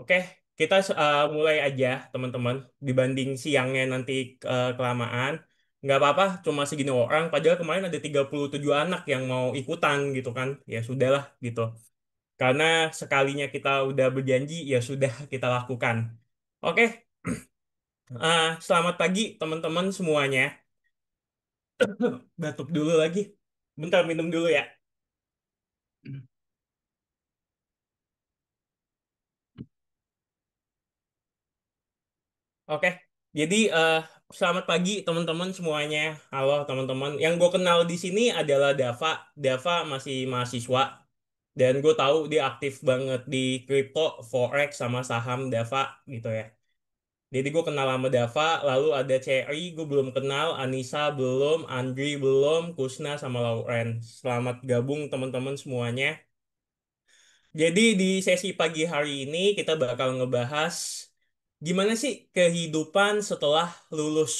Oke, kita mulai aja teman-teman. Dibanding siangnya nanti kelamaan, nggak apa-apa, cuma segini orang. Padahal kemarin ada 37 anak yang mau ikutan gitu kan. Ya sudahlah gitu. Karena sekalinya kita udah berjanji, ya sudah kita lakukan. Oke, selamat pagi teman-teman semuanya. Batuk dulu lagi. Bentar minum dulu ya. Oke, jadi selamat pagi teman-teman semuanya. Halo teman-teman. Yang gue kenal di sini adalah Dava. Dava masih mahasiswa dan gue tahu dia aktif banget di crypto, forex sama saham Dava gitu ya. Jadi gue kenal sama Dava, lalu ada Cherry, gue belum kenal, Anissa belum, Andri belum, Kusna sama Lauren. Selamat gabung teman-teman semuanya. Jadi di sesi pagi hari ini kita bakal ngebahas gimana sih kehidupan setelah lulus.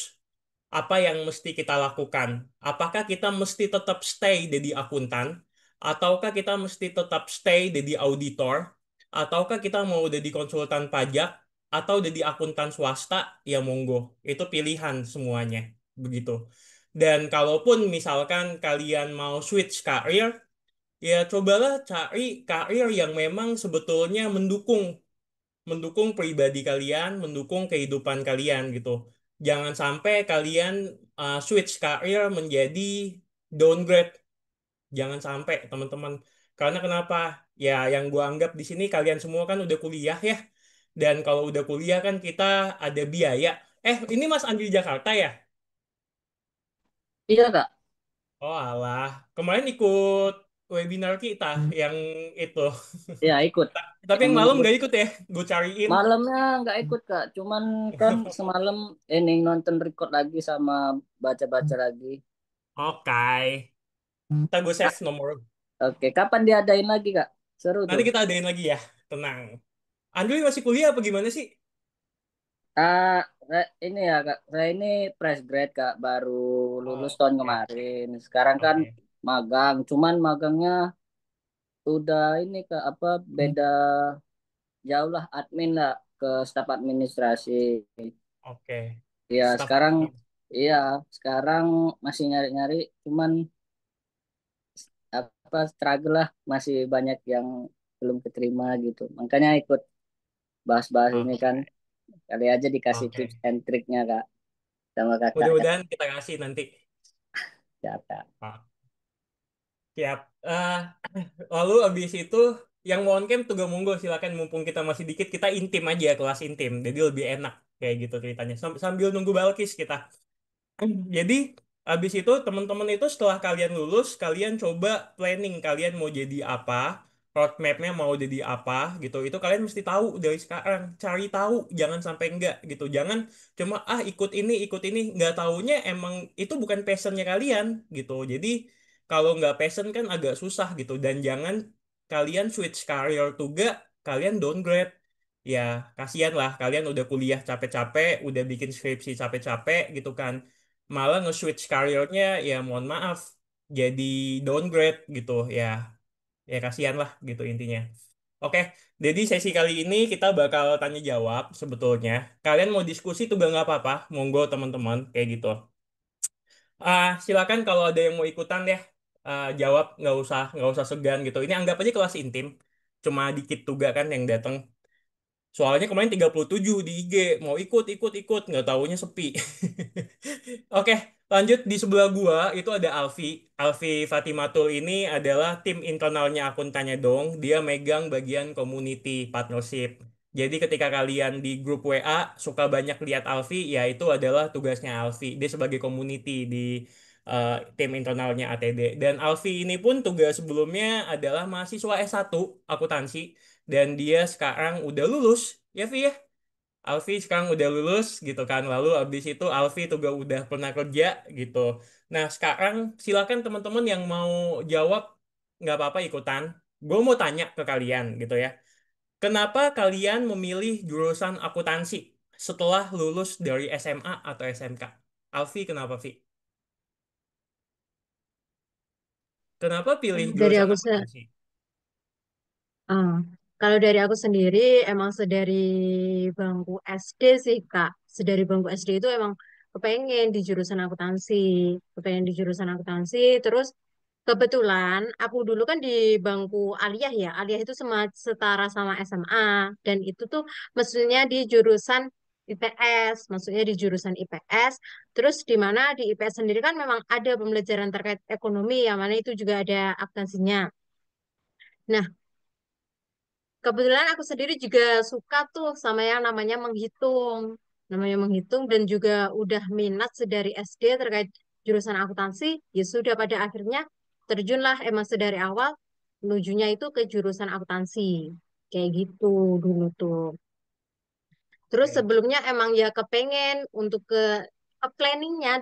Apa yang mesti kita lakukan? Apakah kita mesti tetap stay jadi akuntan? Ataukah kita mesti tetap stay jadi auditor? Ataukah kita mau jadi konsultan pajak? Atau jadi akuntan swasta? Ya monggo, itu pilihan semuanya. Begitu. Dan kalaupun misalkan kalian mau switch karir, ya cobalah cari karir yang memang sebetulnya mendukung mendukung pribadi kalian, mendukung kehidupan kalian gitu. Jangan sampai kalian switch karir menjadi downgrade. Jangan sampai teman-teman. Karena kenapa? Ya yang gua anggap di sini kalian semua kan udah kuliah ya. Dan kalau udah kuliah kan kita ada biaya. Ini Mas Andi Jakarta ya? Iya kak, Oh alah, kemarin ikut webinar kita yang itu. ya ikut. Tapi Yang yang malam nggak ikut ya, gue cariin. malamnya nggak ikut kak, cuman kan semalam ini nonton record lagi sama baca-baca lagi. Oke, kita gue Kak, save nomor. oke, kapan diadain lagi kak? Seru Nanti tuh. kita adain lagi ya, tenang. Andrew masih kuliah apa gimana sih? Ini ya kak, saya ini fresh grad kak, baru lulus Oh, tahun oke, kemarin. Sekarang kan oke, magang, cuman magangnya udah ini kak, apa beda jauh lah admin lah ke staf administrasi. oke. Ya Staff sekarang, admin. iya sekarang masih nyari-nyari, cuman apa struggle lah, masih banyak yang belum keterima gitu. Makanya ikut bahas-bahas ini kan, Oke, kali aja dikasih tips oke. and triknya kak sama kakak kan. Mudah-mudahan kita kasih nanti. Ya, kak. Ah, siap. Lalu abis itu yang mau on cam tuh gak monggo silakan mumpung kita masih dikit kita intim aja kelas intim jadi lebih enak kayak gitu ceritanya sambil nunggu Balkis kita. Jadi, habis itu teman-teman itu setelah kalian lulus, kalian coba planning kalian mau jadi apa, roadmap-nya mau jadi apa gitu. Itu kalian mesti tahu dari sekarang, cari tahu, jangan sampai enggak gitu. Jangan cuma ikut ini, nggak taunya emang itu bukan passionnya kalian gitu. Jadi kalau nggak passion kan agak susah gitu. Dan jangan kalian switch career juga, kalian downgrade. Ya, kasihan lah, kalian udah kuliah capek-capek, udah bikin skripsi capek-capek gitu kan malah nge-switch karirnya ya mohon maaf jadi downgrade gitu ya ya kasihan lah gitu intinya. Oke, jadi sesi kali ini kita bakal tanya jawab sebetulnya. Kalian mau diskusi tuh gak nggak apa-apa, monggo teman-teman kayak gitu. Silakan kalau ada yang mau ikutan deh. Jawab nggak usah segan gitu. Ini anggap aja kelas intim. Cuma dikit juga kan yang datang. Soalnya kemarin 37 di IG, mau ikut, nggak taunya sepi. Oke, lanjut di sebelah gua itu ada Alfi. Alfi Fatimatul ini adalah tim internalnya akun Tanya Dong. Dia megang bagian community partnership. Jadi ketika kalian di grup WA suka banyak lihat Alfi, ya itu adalah tugasnya Alfi. Dia sebagai community di tim internalnya ATD. Dan Alfi ini pun tugas sebelumnya adalah mahasiswa S1 akuntansi dan dia sekarang udah lulus ya Vi ya Alfi sekarang udah lulus gitu kan lalu abis itu Alfi juga udah pernah kerja gitu nah sekarang silakan teman-teman yang mau jawab nggak apa-apa ikutan gue mau tanya ke kalian gitu ya kenapa kalian memilih jurusan akuntansi setelah lulus dari SMA atau SMK Alfi kenapa Vi kenapa pilih Kalau dari jurusan aku akuntansi. Kalau dari aku sendiri, emang sedari bangku SD sih, Kak. Sedari bangku SD itu emang kepengen di jurusan akuntansi. Kepengen di jurusan akuntansi, terus kebetulan aku dulu kan di bangku aliyah ya. Aliyah itu setara sama SMA. Dan itu tuh maksudnya di jurusan IPS. Maksudnya di jurusan IPS. Terus di mana di IPS sendiri kan memang ada pembelajaran terkait ekonomi, yang mana itu juga ada akuntansinya. Nah, kebetulan aku sendiri juga suka tuh sama yang namanya menghitung. Namanya menghitung dan juga udah minat sedari SD terkait jurusan akuntansi. Ya sudah pada akhirnya terjunlah emang sedari awal menujunya itu ke jurusan akuntansi. Kayak gitu dulu tuh. Terus Oke. sebelumnya emang ya kepengen untuk ke planningnya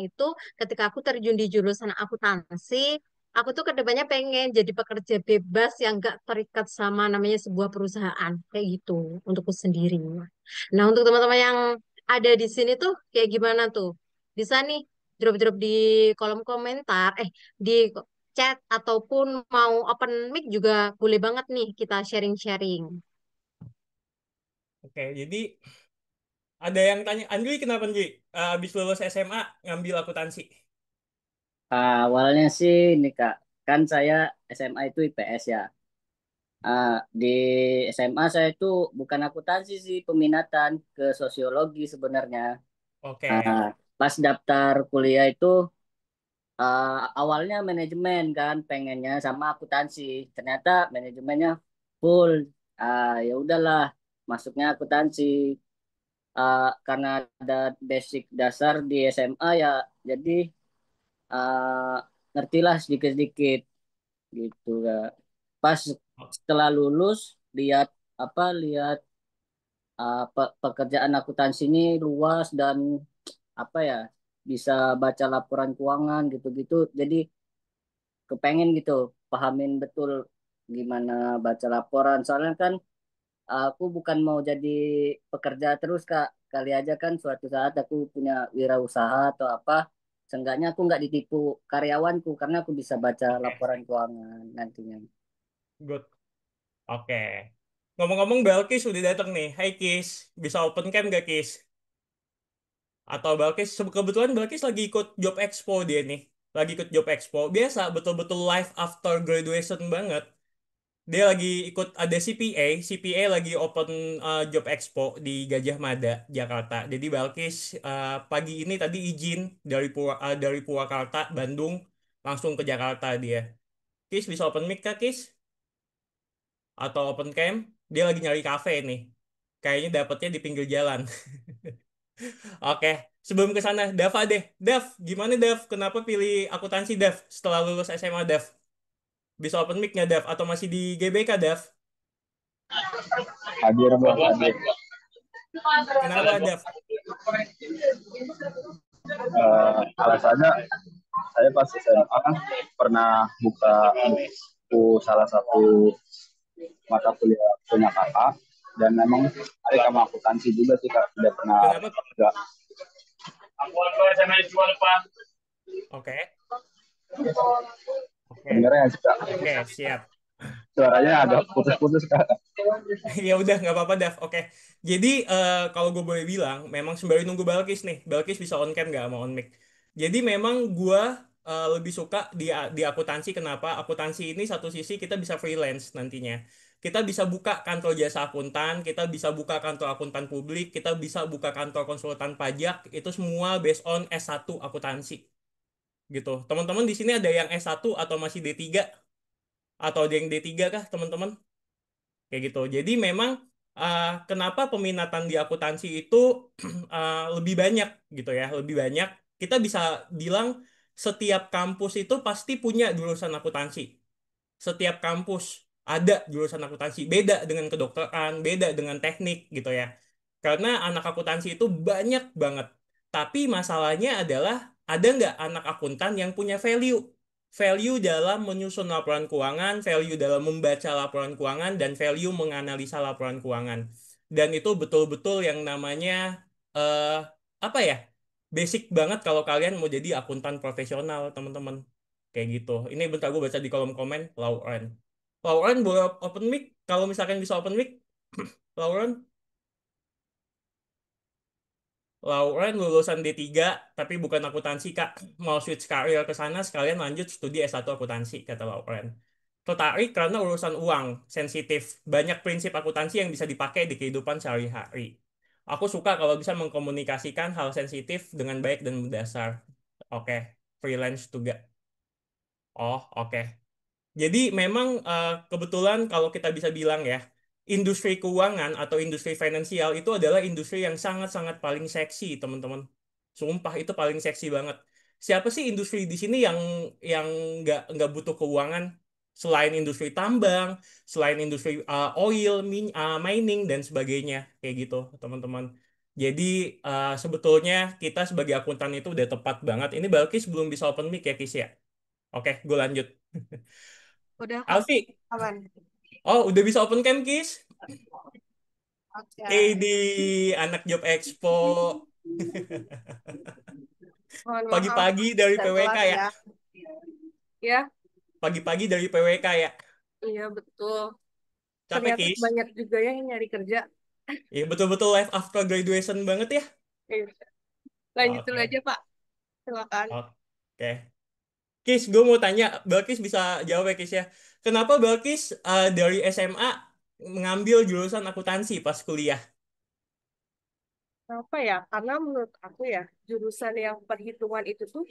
itu ketika aku terjun di jurusan akuntansi, aku tuh kedepannya pengen jadi pekerja bebas yang gak terikat sama namanya sebuah perusahaan kayak gitu untukku sendiri. Nah untuk teman-teman yang ada di sini tuh kayak gimana tuh? Bisa nih drop-drop di kolom komentar, di chat ataupun mau open mic juga boleh banget nih kita sharing-sharing. Oke, jadi ada yang tanya, Andri kenapa Andri? Habis lulus SMA ngambil akuntansi. Awalnya sih ini Kak, kan saya SMA itu IPS ya. Di SMA saya itu bukan akuntansi sih, peminatan ke sosiologi sebenarnya. Oke, Ah, Pas daftar kuliah itu awalnya manajemen kan pengennya sama akuntansi. Ternyata manajemennya full. Ya udahlah, masuknya akuntansi. Karena ada basic dasar di SMA ya, jadi uh, ngertilah sedikit-sedikit gitu ya. Pas setelah lulus lihat lihat pekerjaan akuntansi ini luas dan apa ya, bisa baca laporan keuangan gitu-gitu. Jadi kepengen gitu pahamin betul gimana baca laporan. Soalnya kan aku bukan mau jadi pekerja terus Kak. Kali aja kan suatu saat aku punya wirausaha atau apa. Seenggaknya aku nggak ditipu karyawanku karena aku bisa baca oke, laporan keuangan nantinya. good. Oke. Ngomong-ngomong, Belkis udah datang nih. Hai Kis, bisa open cam gak Kis? Atau Belkis, kebetulan Belkis lagi ikut job expo dia nih. Lagi ikut job expo. Biasa, betul-betul live after graduation banget. Dia lagi ikut ada CPA. CPA lagi open job expo di Gajah Mada, Jakarta. Jadi Belkis pagi ini tadi izin dari Purwakarta, Bandung, langsung ke Jakarta dia. Kis bisa open mic kah Kis? Atau open cam? Dia lagi nyari cafe nih. Kayaknya dapetnya di pinggir jalan. Oke, sebelum ke sana, Dava deh. Dav, gimana Dav? Kenapa pilih akuntansi Dav setelah lulus SMA Dav? Bisa open mic nggak Dav? Atau masih di GBK Dav? Hadir bro, hadir. Kenapa Dav? Alasannya saya pas SMA kan pernah buka buku salah satu mata kuliah punya kakak dan memang ada sama akuntansi juga sih kak, udah pernah Kenapa? juga. Oke, oke, Sebenarnya sih kak, oke, siap. suaranya agak putus-putus kak. Ya udah nggak apa-apa Dav. Oke. Jadi kalau gue boleh bilang, memang sembari nunggu Balkis nih, Balkis bisa on cam nggak mau on mic. Jadi memang gue lebih suka di akuntansi. Kenapa? Akuntansi ini satu sisi kita bisa freelance nantinya. Kita bisa buka kantor jasa akuntan, kita bisa buka kantor akuntan publik, kita bisa buka kantor konsultan pajak. Itu semua based on S1 akuntansi gitu. Teman-teman di sini ada yang S1 atau masih D3 atau ada yang D3 kah teman-teman? Kayak gitu. Jadi memang kenapa peminatan di akuntansi itu lebih banyak gitu ya, lebih banyak. Kita bisa bilang setiap kampus itu pasti punya jurusan akuntansi. Setiap kampus ada jurusan akuntansi. Beda dengan kedokteran, beda dengan teknik gitu ya. Karena anak akuntansi itu banyak banget. Tapi masalahnya adalah ada nggak anak akuntan yang punya value? Value dalam menyusun laporan keuangan, value dalam membaca laporan keuangan, dan value menganalisa laporan keuangan. Dan itu betul-betul yang namanya eh apa ya? Basic banget kalau kalian mau jadi akuntan profesional, teman-teman. Kayak gitu. Ini bentar gue baca di kolom komen, Lauren. Lauren boleh open mic kalau misalkan bisa open mic. Lauren, Lauren lulusan D3 tapi bukan akuntansi Kak. Mau switch karir ke sana sekalian lanjut studi S1 akuntansi kata Lauren. Tertarik karena urusan uang, sensitif, banyak prinsip akuntansi yang bisa dipakai di kehidupan sehari-hari. Aku suka kalau bisa mengkomunikasikan hal sensitif dengan baik dan berdasar. Oke, freelance juga. Oh, oke. Jadi memang kebetulan kalau kita bisa bilang ya, industri keuangan atau industri finansial itu adalah industri yang sangat-sangat paling seksi, teman-teman. Sumpah itu paling seksi banget. Siapa sih industri di sini yang nggak butuh keuangan selain industri tambang, selain industri oil, mining dan sebagainya kayak gitu, teman-teman. Jadi sebetulnya kita sebagai akuntan itu udah tepat banget. Ini Balkis belum bisa open mic ya, Kis ya? Oke, gue lanjut. Udah kok, Alfi, aman. oh udah bisa open cam, Kis? Oke. Di anak job expo. Mohon maaf, Pagi-pagi dari saya PWK telat ya? ya. Ya, Pagi-pagi dari PWK ya? iya betul. Capek, Ternyata Kis? banyak juga yang nyari kerja. Iya, betul-betul life after graduation banget ya? Eh, Lanjut dulu Oke, aja, Pak. Silakan. oke. Kis, gue mau tanya, Balkis bisa jawab ya, Kis ya? Kenapa Balkis dari SMA mengambil jurusan akuntansi pas kuliah? Apa ya? Karena menurut aku ya, jurusan yang perhitungan itu tuh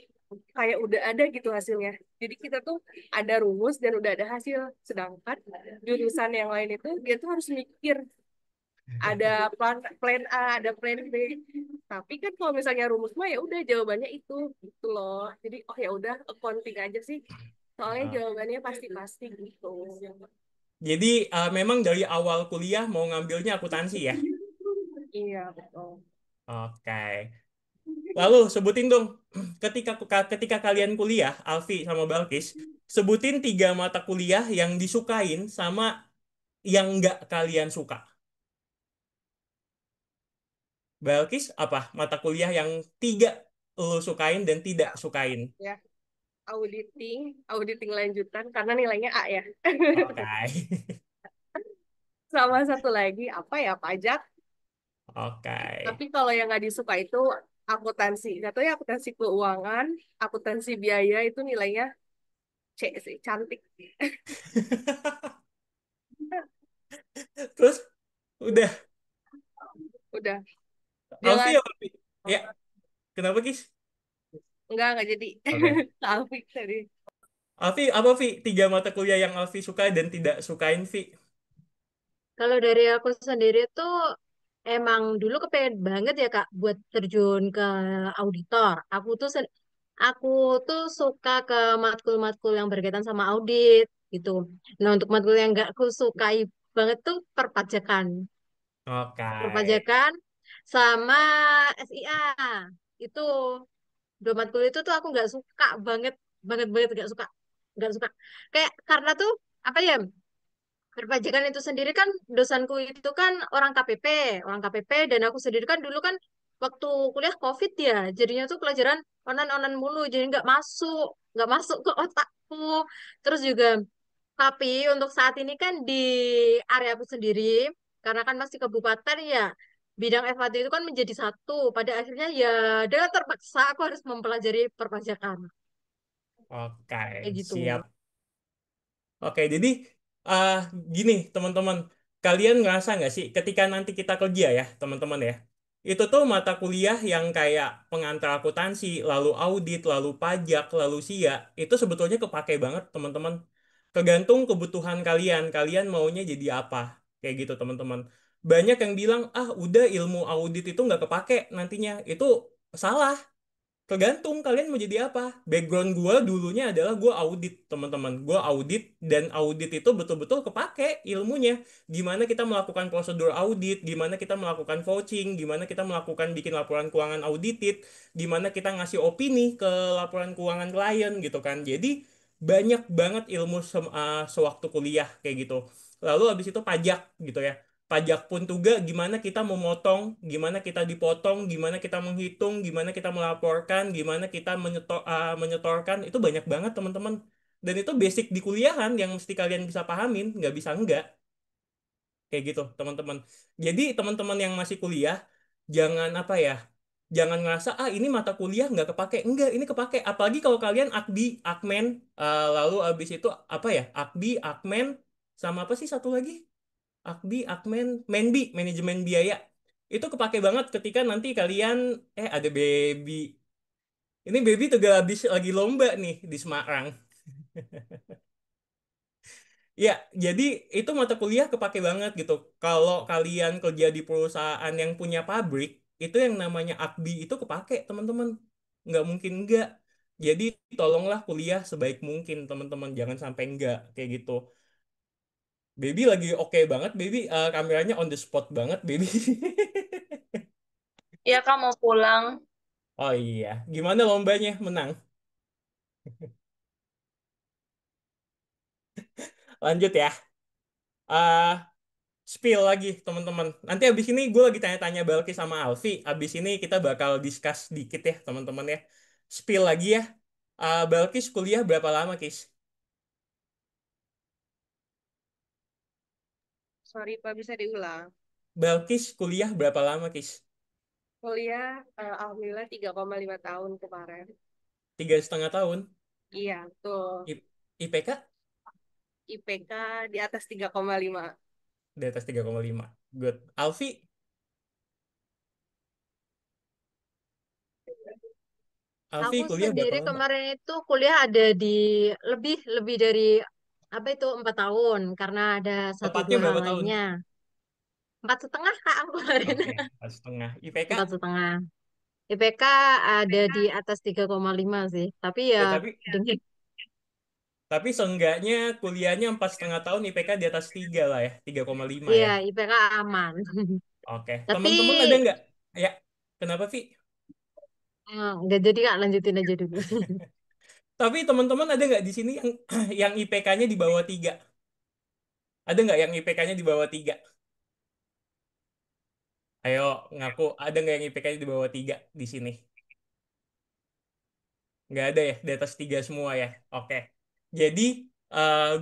kayak udah ada gitu hasilnya. Jadi kita tuh ada rumus dan udah ada hasil. Sedangkan jurusan yang lain itu dia tuh harus mikir ada plan A, ada plan B. Tapi kan kalau misalnya rumus mah ya udah jawabannya itu gitu loh. Jadi oh ya udah accounting aja sih. Soalnya Nah, jawabannya pasti-pasti gitu. jadi memang dari awal kuliah mau ngambilnya akuntansi ya? Iya, betul. Oke. Lalu sebutin dong, ketika ketika kalian kuliah, Alfi sama Balkis, sebutin 3 mata kuliah yang disukain sama yang nggak kalian suka. Balkis apa mata kuliah yang 3 lo sukain dan tidak Ya, sukain? ya. Auditing lanjutan karena nilainya A ya. Oke. Sama satu lagi apa ya pajak. Oke. Tapi kalau yang nggak disuka itu akuntansi. Gak tahu ya akuntansi keuangan, akuntansi biaya itu nilainya C sih, cantik. Terus udah. Udah, Alfi jangan. apa? Alfi? Ya, kenapa Kis? Enggak jadi. Oke. Taufik tadi. Alfi apa Vi? 3 mata kuliah yang Alfi suka dan tidak sukain Vi? Kalau dari aku sendiri tuh emang dulu kepengen banget ya Kak buat terjun ke auditor. Aku tuh suka ke matkul-matkul yang berkaitan sama audit gitu. Nah, untuk matkul yang gak aku sukai banget tuh perpajakan. Oke. Perpajakan sama SIA. Itu dua matkul itu tuh aku nggak suka banget, banget banget nggak suka. Nggak suka. Kayak karena tuh apa ya? Perpajakan itu sendiri kan dosanku itu kan orang KPP dan aku sendiri kan dulu kan waktu kuliah COVID ya, jadinya tuh pelajaran onan-onan mulu, jadi nggak masuk ke otakku. Terus juga tapi untuk saat ini kan di area aku sendiri, karena kan masih kabupaten ya, bidang FAT itu kan menjadi satu. Pada akhirnya ya dengan terpaksa aku harus mempelajari perpajakan kayak Oke, gitu. siap. Oke, jadi eh gini teman-teman, kalian ngerasa nggak sih ketika nanti kita kerja ya teman-teman ya, itu tuh mata kuliah yang kayak pengantar akuntansi, lalu audit, lalu pajak, lalu SIA, itu sebetulnya kepake banget teman-teman. Tergantung kebutuhan kalian, kalian maunya jadi apa, kayak gitu teman-teman. Banyak yang bilang, ah udah ilmu audit itu nggak kepake nantinya, itu salah. Tergantung kalian mau jadi apa. Background gue dulunya adalah gue audit, teman-teman. Gue audit dan audit itu betul-betul kepake ilmunya. Gimana kita melakukan prosedur audit, gimana kita melakukan vouching, gimana kita melakukan bikin laporan keuangan audited, gimana kita ngasih opini ke laporan keuangan klien gitu kan. Jadi banyak banget ilmu sewaktu kuliah kayak gitu. Lalu habis itu pajak gitu ya. Pajak pun juga gimana kita memotong, gimana kita dipotong, gimana kita menghitung, gimana kita melaporkan, gimana kita menyetorkan, itu banyak banget teman-teman. Dan itu basic di kuliahan yang mesti kalian bisa pahamin, nggak bisa enggak. Kayak gitu, teman-teman. Jadi teman-teman yang masih kuliah, jangan apa ya, jangan ngerasa, ini mata kuliah nggak kepake. Enggak, ini kepake. Apalagi kalau kalian Akbi, Akmen, lalu abis itu apa ya, Akbi, Akmen, sama apa sih satu lagi? Akbi, Akmen, Menbi, manajemen biaya. Itu kepake banget ketika nanti kalian, ada baby. Ini baby tuh gak habis lagi lomba nih di Semarang. Ya, jadi itu mata kuliah kepake banget gitu. Kalau kalian kerja di perusahaan yang punya pabrik, itu yang namanya akbi itu kepake, teman-teman. Nggak mungkin enggak. Jadi tolonglah kuliah sebaik mungkin, teman-teman. Jangan sampai enggak, kayak gitu. Baby lagi oke banget, baby. Kameranya on the spot banget, baby. Iya Kak mau pulang. Oh iya, gimana lombanya? Menang. Lanjut ya. Ah, spill lagi teman-teman. Nanti abis ini gue lagi tanya-tanya Balki sama Alfi. Abis ini kita bakal discuss dikit ya teman-teman ya. Spill lagi ya. Balkis kuliah berapa lama, Kis? Sorry Pak, bisa diulang. Balkis kuliah berapa lama, Kis? Kuliah, alhamdulillah 3,5 tahun kemarin. 3,5 tahun. Iya, tuh. IPK IPK di atas 3,5. di atas 3,5. Good. Alfi, Aku kuliah berapa sendiri lama? kemarin itu kuliah ada di lebih lebih dari apa itu 4 tahun karena ada satu Tepatnya dua hal berapa tahun? lainnya. 4,5 Kak aku kemarin. Oke, 4,5. IPK? 4,5. IPK ada di atas 3,5 sih. Tapi ya Ya, dengan tapi seenggaknya kuliahnya 4,5 tahun, IPK di atas 3 lah ya, 3,5 iya ya. IPK aman. Oke, Tapi teman-teman ada nggak? Ya, kenapa, Vi? nggak jadi Kak, lanjutin aja dulu. Tapi teman-teman ada nggak di sini yang yang IPK-nya di bawah 3? Ada nggak yang IPK-nya di bawah 3? Ayo ngaku, ada nggak yang IPK-nya di bawah 3 di sini? Nggak ada ya, di atas 3 semua ya. Oke. Jadi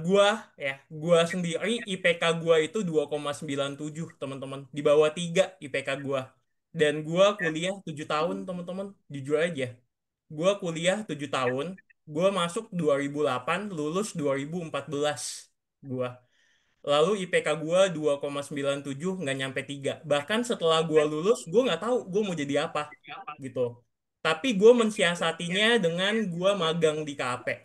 gua ya, gua sendiri IPK gua itu 2,97 teman-teman. Di bawah 3 IPK gua. Dan gua kuliah 7 tahun teman-teman. Jujur aja. Gua kuliah 7 tahun. Gua masuk 2008, lulus 2014. Gua. Lalu IPK gua 2,97, nggak nyampe 3. Bahkan setelah gua lulus, gua nggak tahu gua mau jadi apa gitu. Tapi gue mensiasatinya dengan gue magang di KAP.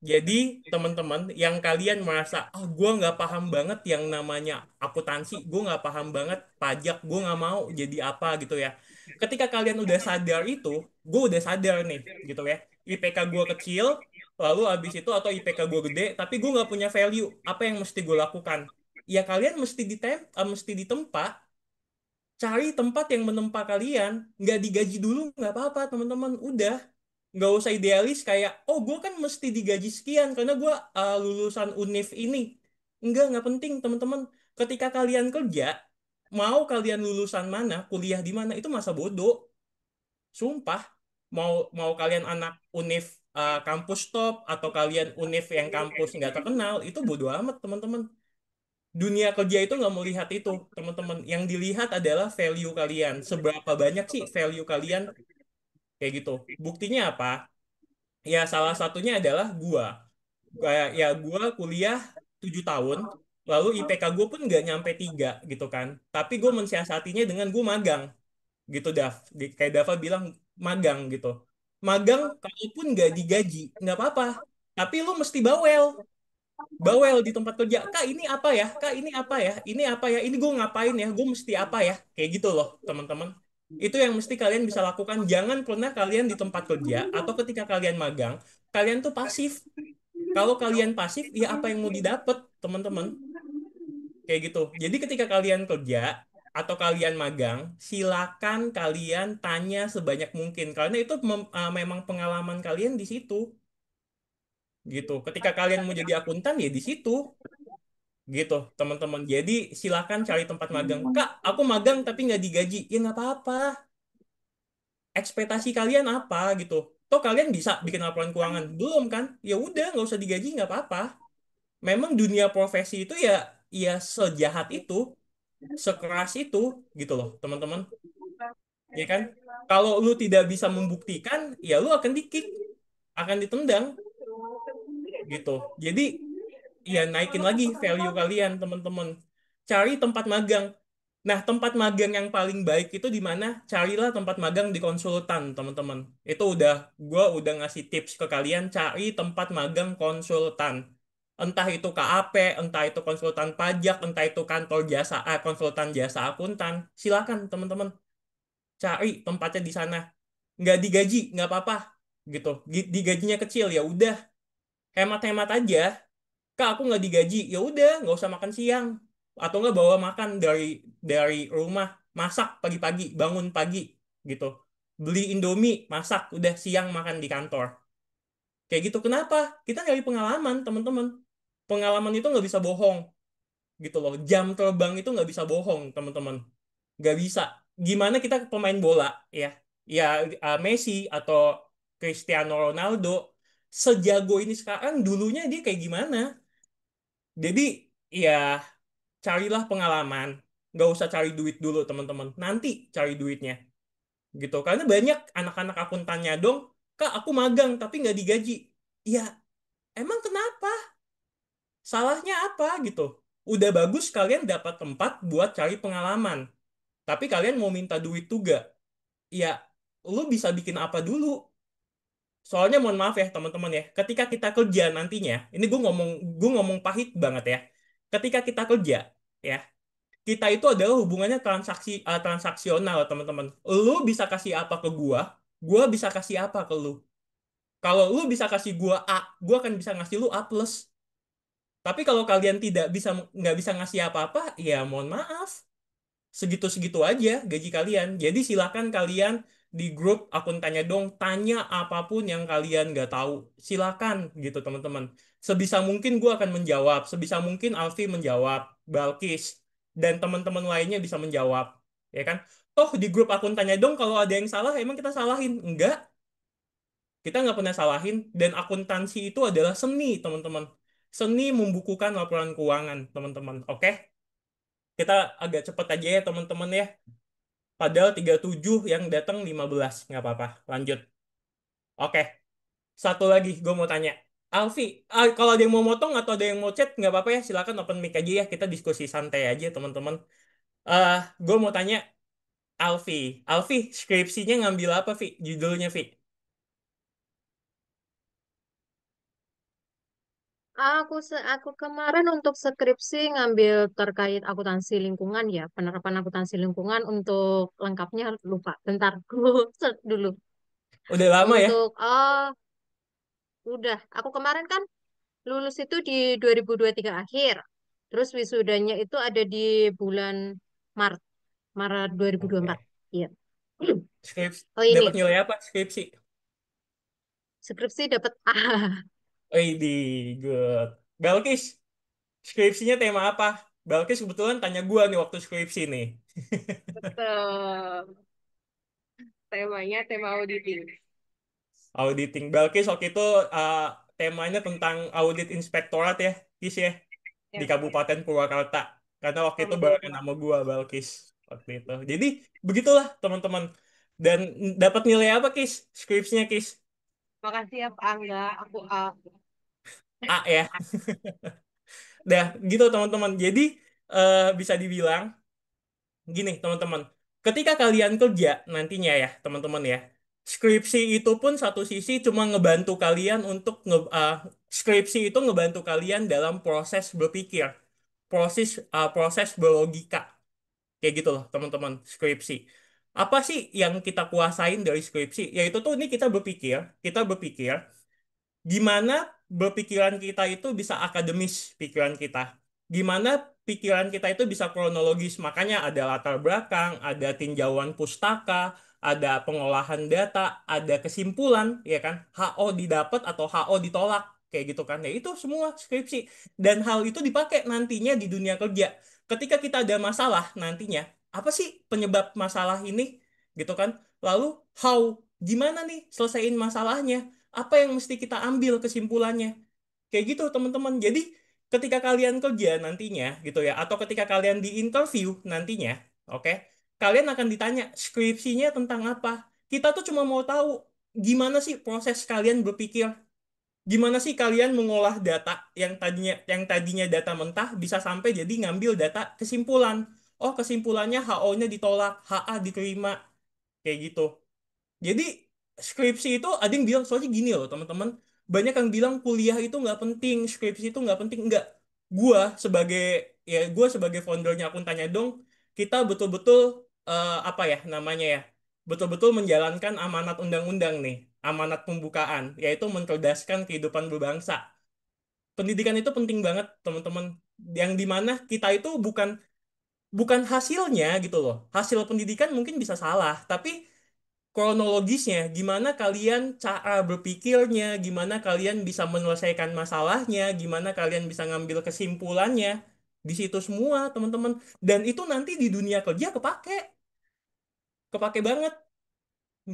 Jadi teman-teman yang kalian merasa, gue nggak paham banget yang namanya akuntansi, gue nggak paham banget pajak, gue nggak mau jadi apa gitu ya. Ketika kalian udah sadar itu, gue udah sadar nih gitu ya. IPK gue kecil, lalu abis itu atau IPK gue gede, tapi gue nggak punya value. Apa yang mesti gue lakukan? Ya kalian mesti ditempa, cari tempat yang menempa kalian. Nggak digaji dulu nggak apa-apa teman-teman, udah nggak usah idealis kayak gue kan mesti digaji sekian karena gue lulusan univ ini. Nggak penting teman-teman. Ketika kalian kerja, mau kalian lulusan mana, kuliah di mana, itu masa bodoh. Sumpah. Mau kalian anak univ kampus top atau kalian univ yang kampus nggak terkenal, itu bodoh amat teman-teman. Dunia kerja itu nggak melihat itu, teman-teman. Yang dilihat adalah value kalian. Seberapa banyak sih value kalian, kayak gitu. Buktinya apa? Ya salah satunya adalah gua. Gua kuliah 7 tahun, lalu IPK gue pun nggak nyampe 3 gitu kan. Tapi gue mensiasatinya dengan gue magang gitu, Kayak Dava bilang, magang gitu. Magang kalaupun nggak digaji, nggak apa-apa. Tapi lu mesti bawel di tempat kerja. Kak ini apa ya, kak ini apa ya, ini apa ya, ini gue ngapain ya, gue mesti apa ya, kayak gitu loh teman-teman. Itu yang mesti kalian bisa lakukan. Jangan pernah kalian di tempat kerja atau ketika kalian magang kalian tuh pasif. Kalau kalian pasif, ya apa yang mau didapat teman-teman, kayak gitu. Jadi ketika kalian kerja atau kalian magang, silakan kalian tanya sebanyak mungkin karena itu memang pengalaman kalian di situ gitu. Ketika kalian mau jadi akuntan ya di situ gitu teman-teman. Jadi silakan cari tempat magang. Kak, aku magang tapi nggak digaji. Ya nggak apa-apa. Ekspektasi kalian apa gitu. Toh kalian bisa bikin laporan keuangan? Belum kan? Ya udah, nggak usah digaji, nggak apa-apa. Memang dunia profesi itu ya, ya sejahat itu, sekeras itu, gitu loh, teman-teman. Ya kan? Kalau lu tidak bisa membuktikan, ya lu akan di-kick, akan ditendang, gitu. Jadi, ya naikin lagi value kalian, teman-teman. Cari tempat magang. Nah, tempat magang yang paling baik itu di mana? Carilah tempat magang di konsultan, teman-teman. Itu gue udah ngasih tips ke kalian, cari tempat magang konsultan. Entah itu KAP, entah itu konsultan pajak, entah itu kantor jasa, konsultan jasa akuntan. Silakan, teman-teman. Cari tempatnya di sana. Nggak digaji, nggak apa-apa. Gitu. Digajinya kecil, ya udah. Hemat-hemat aja. Kak, aku nggak digaji. Ya udah, nggak usah makan siang. Atau nggak bawa makan dari rumah. Masak pagi-pagi, bangun pagi gitu. Beli Indomie, masak, udah siang makan di kantor. Kayak gitu. Kenapa? Kita nyari pengalaman, teman-teman. Pengalaman itu nggak bisa bohong, gitu loh. Jam terbang itu nggak bisa bohong, teman-teman. Nggak bisa. Gimana kita pemain bola, ya? Ya, Messi atau Cristiano Ronaldo, sejago ini sekarang, dulunya dia kayak gimana? Jadi, ya carilah pengalaman. Nggak usah cari duit dulu, teman-teman. Nanti cari duitnya. Gitu. Karena banyak anak-anak akuntannya dong, Kak, aku magang tapi nggak digaji. Ya, emang kenapa? Salahnya apa gitu? Udah bagus kalian dapat tempat buat cari pengalaman. Tapi kalian mau minta duit juga. Ya, lu bisa bikin apa dulu? Soalnya mohon maaf ya teman-teman ya, ketika kita kerja nantinya, ini gue ngomong pahit banget ya. Ketika kita kerja, ya, kita itu adalah hubungannya transaksional, teman-teman. Lu bisa kasih apa ke gua bisa kasih apa ke lu. Kalau lu bisa kasih gua akan bisa ngasih lu A plus. Tapi kalau kalian nggak bisa ngasih apa-apa, ya mohon maaf, segitu-segitu aja gaji kalian. Jadi silakan kalian di grup akun tanya dong, tanya apapun yang kalian nggak tahu. Silakan gitu teman-teman. Sebisa mungkin gue akan menjawab, sebisa mungkin Alfi menjawab, Balkis dan teman-teman lainnya bisa menjawab, ya kan? Toh di grup akun tanya dong kalau ada yang salah, emang kita salahin? Enggak, kita nggak pernah salahin. Dan akuntansi itu adalah seni, teman-teman. Seni membukukan laporan keuangan, teman-teman. Oke? Kita agak cepet aja ya, teman-teman ya. Padahal 37 yang datang 15. Nggak apa-apa. Lanjut. Oke. Satu lagi gue mau tanya. Alfi, kalau ada yang mau motong atau ada yang mau chat, nggak apa-apa ya. Silakan open mic aja ya. Kita diskusi santai aja, teman-teman. eh gue mau tanya, Alfi. Alfi, skripsinya ngambil apa, Vi? Judulnya, Vi? Aku kemarin untuk skripsi ngambil terkait akuntansi lingkungan ya, penerapan akuntansi lingkungan untuk lengkapnya lupa. Bentar, aku search dulu. Udah lama ya? Untuk udah, aku kemarin kan lulus itu di 2023 akhir. Terus wisudanya itu ada di bulan Maret, Maret 2024. Oke. Iya. Skripsi. Oh ini, Dapat nilai apa skripsi? skripsi dapat A. Di good. Belkis, skripsinya tema apa? Belkis kebetulan tanya gua nih waktu skripsi nih. Betul. Temanya tema auditing. Auditing. Belkis waktu itu uh, temanya tentang audit inspektorat ya, Kis ya, di Ya, Kabupaten Purwakarta. Karena waktu itu barengan sama-sama. nama gua, Belkis, waktu itu. Jadi begitulah teman-teman. Dan dapat nilai apa, Kis? Skripsinya, Kis? Makasih ya Pak Angga, aku A. A ya. Dah, gitu teman-teman. Jadi bisa dibilang gini, teman-teman. Ketika kalian kerja nantinya ya, teman-teman ya, skripsi itu pun satu sisi cuma ngebantu kalian untuk skripsi itu ngebantu kalian dalam proses berpikir, proses berlogika, kayak gitu loh, teman-teman, skripsi. Apa sih yang kita kuasain dari skripsi? Yaitu tuh ini kita berpikir gimana berpikiran kita itu bisa akademis pikiran kita. Gimana pikiran kita itu bisa kronologis. Makanya ada latar belakang, ada tinjauan pustaka, ada pengolahan data, ada kesimpulan, ya kan? HO didapat atau HO ditolak, kayak gitu kan. Ya itu semua skripsi. Dan hal itu dipakai nantinya di dunia kerja. Ketika kita ada masalah nantinya, apa sih penyebab masalah ini? Gitu kan? Lalu how Gimana nih selesaiin masalahnya? Apa yang mesti kita ambil kesimpulannya? Kayak gitu teman-teman. Jadi ketika kalian kerja nantinya gitu ya, atau ketika kalian di interview nantinya, oke, kalian akan ditanya skripsinya tentang apa. Kita tuh cuma mau tahu gimana sih proses kalian berpikir. Gimana sih kalian mengolah data yang tadinya data mentah bisa sampai jadi ngambil data kesimpulan. Oh, kesimpulannya HO-nya ditolak, HA diterima, kayak gitu. Jadi skripsi itu ada yang bilang soalnya gini loh teman-teman, banyak yang bilang kuliah itu nggak penting, skripsi itu nggak penting. Nggak. Gua sebagai gua sebagai foundernya Akun Tanya Dong, kita betul-betul apa ya namanya ya, betul-betul menjalankan amanat undang-undang nih, amanat pembukaan, yaitu mencerdaskan kehidupan berbangsa. Pendidikan itu penting banget teman-teman, yang dimana kita itu bukan bukan hasilnya gitu loh. Hasil pendidikan mungkin bisa salah, tapi kronologisnya, gimana kalian cara berpikirnya, gimana kalian bisa menyelesaikan masalahnya, gimana kalian bisa ngambil kesimpulannya, di situ semua, teman-teman. Dan itu nanti di dunia kerja kepake banget,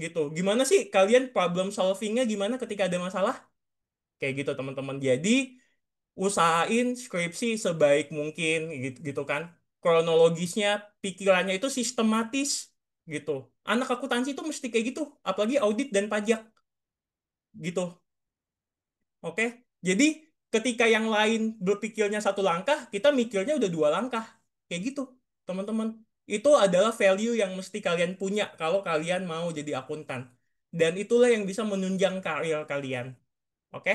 gitu. Gimana sih kalian problem solvingnya gimana ketika ada masalah? Kayak gitu, teman-teman. Jadi, usahain skripsi sebaik mungkin, gitu, gitu kan. Kronologisnya, pikirannya itu sistematis, gitu. Anak akuntansi itu mesti kayak gitu, apalagi audit dan pajak. Gitu. Oke? Jadi ketika yang lain berpikirnya satu langkah, kita mikirnya udah dua langkah. Kayak gitu, teman-teman. Itu adalah value yang mesti kalian punya kalau kalian mau jadi akuntan. Dan itulah yang bisa menunjang karir kalian. Oke?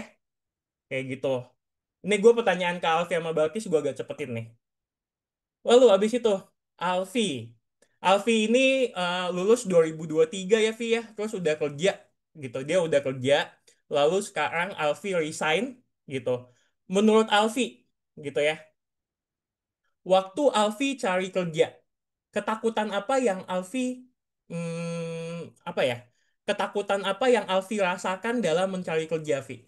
Kayak gitu. Ini gue pertanyaan ke Alfi sama Balkis, gue agak cepetin nih. Lalu abis itu, Alfi. Alfi ini lulus 2023 ya, Vi ya. Terus udah kerja gitu. Dia udah kerja. Lalu sekarang Alfi resign gitu. Menurut Alfi gitu ya. Waktu Alfi cari kerja, ketakutan apa yang Alfi apa ya? Ketakutan apa yang Alfi rasakan dalam mencari kerja, Vi?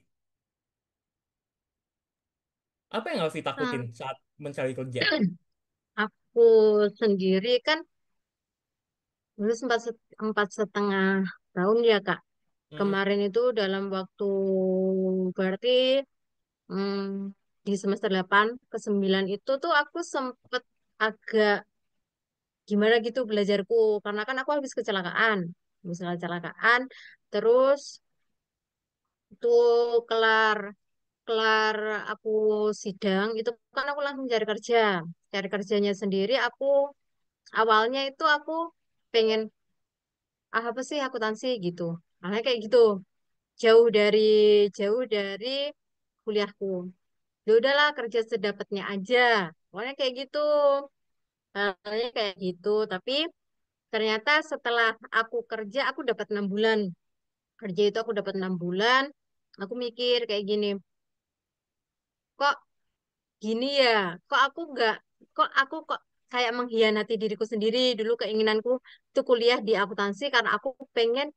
Apa yang Alfi takutin Nah, saat mencari kerja? aku sendiri kan lulus 4,5 tahun ya Kak. Hmm, Kemarin itu dalam waktu berarti hmm, di semester 8 ke 9 itu tuh aku sempet agak gimana gitu belajarku karena kan aku habis kecelakaan terus itu kelar kelar aku sidang itu kan aku langsung cari kerjanya sendiri aku awalnya itu aku pengen apa sih akuntansi gitu makanya kayak gitu jauh dari jauh dari kuliahku ya udahlah kerja sedapatnya aja pokoknya kayak gitu awalnya kayak gitu tapi ternyata setelah aku kerja aku dapat 6 bulan kerja itu aku dapat 6 bulan aku mikir kayak gini kok gini ya kok aku nggak kok kayak mengkhianati diriku sendiri dulu keinginanku itu kuliah di akuntansi karena aku pengen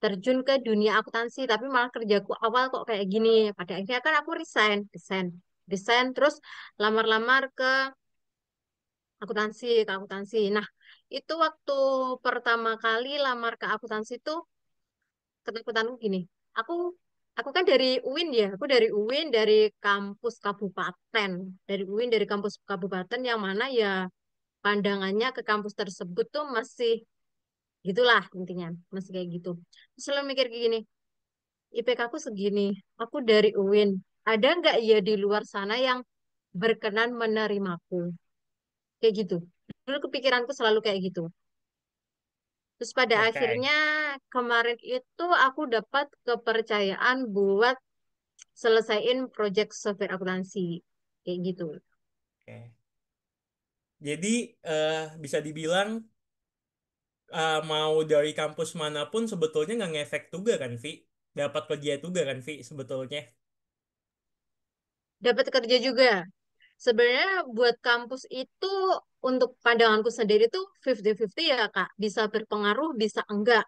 terjun ke dunia akuntansi tapi malah kerjaku awal kok kayak gini pada akhirnya kan aku resign terus lamar-lamar ke akuntansi nah itu waktu pertama kali lamar ke akuntansi itu ketakutanku gini aku aku kan dari UIN ya aku dari UIN dari UIN dari kampus kabupaten yang mana ya pandangannya ke kampus tersebut tuh masih gitulah intinya masih kayak gitu. Terus selalu mikir kayak gini IPK aku segini aku dari UIN ada nggak ya di luar sana yang berkenan menerimaku kayak gitu dulu kepikiranku selalu kayak gitu terus pada oke. akhirnya kemarin itu aku dapat kepercayaan buat selesaiin project software akuntansi kayak gitu. Oke. Jadi bisa dibilang mau dari kampus manapun sebetulnya nggak ngefek juga kan, Vi? Dapat kerja juga kan, Vi, sebetulnya. Dapat kerja juga. Sebenarnya buat kampus itu untuk pandanganku sendiri tuh 50-50 ya Kak. Bisa berpengaruh, bisa enggak.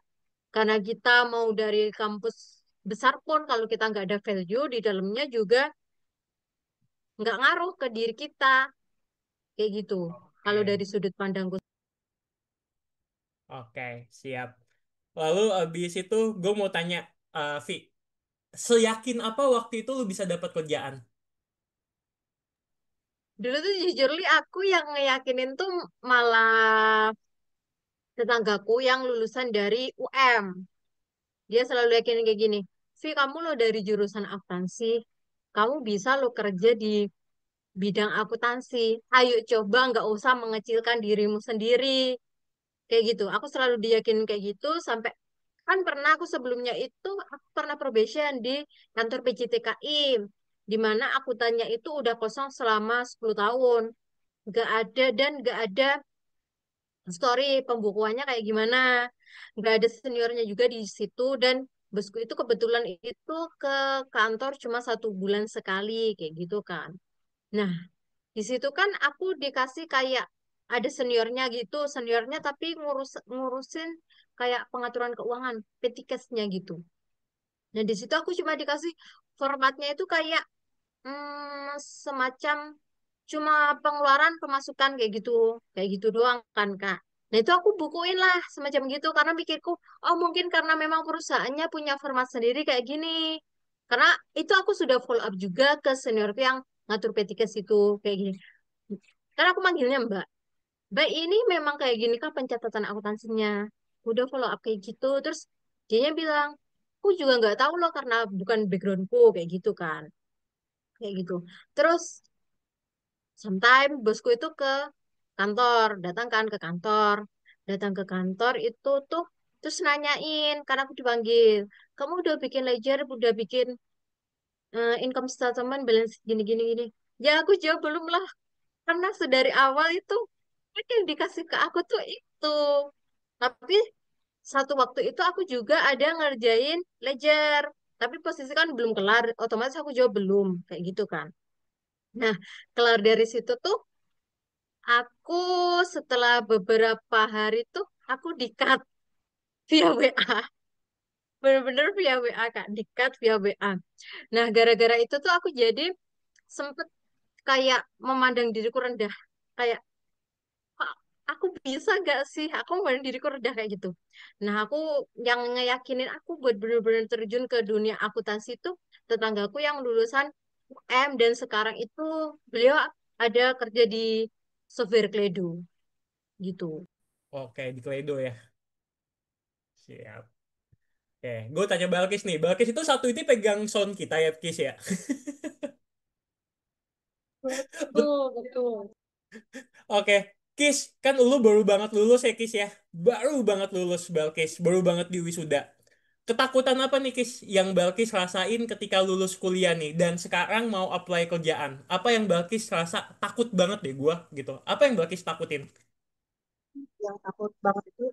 Karena kita mau dari kampus besar pun kalau kita nggak ada value di dalamnya juga nggak ngaruh ke diri kita. Kayak gitu. Kalau Oke, dari sudut pandangku. oke, siap. Lalu abis itu gue mau tanya, Vi, seyakin apa waktu itu lu bisa dapat kerjaan? Dulu tuh jujur li aku yang ngeyakinin tuh malah tetanggaku yang lulusan dari UM. Dia selalu yakinin kayak gini, Vi kamu lo dari jurusan akuntansi, kamu bisa lo kerja di bidang akuntansi. Ayo coba nggak usah mengecilkan dirimu sendiri. Kayak gitu. Aku selalu diyakinin kayak gitu sampai kan pernah aku sebelumnya itu aku pernah probation di kantor PJTKI di mana akuntannya itu udah kosong selama 10 tahun. Nggak ada dan nggak ada story pembukuannya kayak gimana. Nggak ada seniornya juga di situ dan bosku itu kebetulan itu ke kantor cuma 1 bulan sekali kayak gitu kan. Nah, di situ kan aku dikasih kayak ada seniornya gitu, seniornya tapi ngurusin kayak pengaturan keuangan, petikesnya gitu. Nah, di situ aku cuma dikasih formatnya itu kayak semacam cuma pengeluaran pemasukan kayak gitu doang kan Kak. Nah itu aku bukuin lah semacam gitu karena pikirku, oh mungkin karena memang perusahaannya punya format sendiri kayak gini. Karena itu aku sudah follow up juga ke seniorku yang ngatur petikes itu kayak gini. Karena aku manggilnya Mbak. Mbak ini memang kayak gini kah pencatatan akuntansinya. Udah follow up kayak gitu. Terus dia bilang, aku juga nggak tahu loh karena bukan backgroundku kayak gitu kan. Kayak gitu. Terus sometime bosku itu ke kantor, datang kan ke kantor. Datang ke kantor itu tuh terus nanyain karena aku dipanggil. Kamu udah bikin ledger, udah bikin income statement, balance gini gini gini. Ya aku jawab belum lah karena sedari awal itu kan yang dikasih ke aku tuh itu. Tapi satu waktu itu aku juga ada ngerjain ledger. Tapi posisi kan belum kelar, otomatis aku jawab belum, kayak gitu kan. Nah, kelar dari situ tuh, aku setelah beberapa hari tuh, aku di-cut via WA. Bener-bener via WA, Kak. Di-cut via WA. Nah, gara-gara itu tuh aku jadi sempet kayak memandang diriku rendah. Kayak, "Kok aku bisa gak sih? Aku memandang diriku rendah kayak gitu. Nah, aku yang ngeyakinin aku buat bener-bener terjun ke dunia akuntansi itu tetanggaku yang lulusan UM dan sekarang itu beliau ada kerja di software Kledo gitu. Oke, di Kledo ya. Siap. Oke, gue tanya Balkis nih. Balkis itu satu ini pegang sound kita ya, Kis ya? Bet- Betul, betul. Oke, Kis, kan lu baru banget lulus ya, Kis ya? Baru banget lulus, Balkis. Baru banget di wisuda. Ketakutan apa nih, Kis, yang Balkis rasain ketika lulus kuliah nih, dan sekarang mau apply kerjaan? Apa yang Balkis rasa takut banget deh gua, gitu? Apa yang Balkis takutin? Yang takut banget itu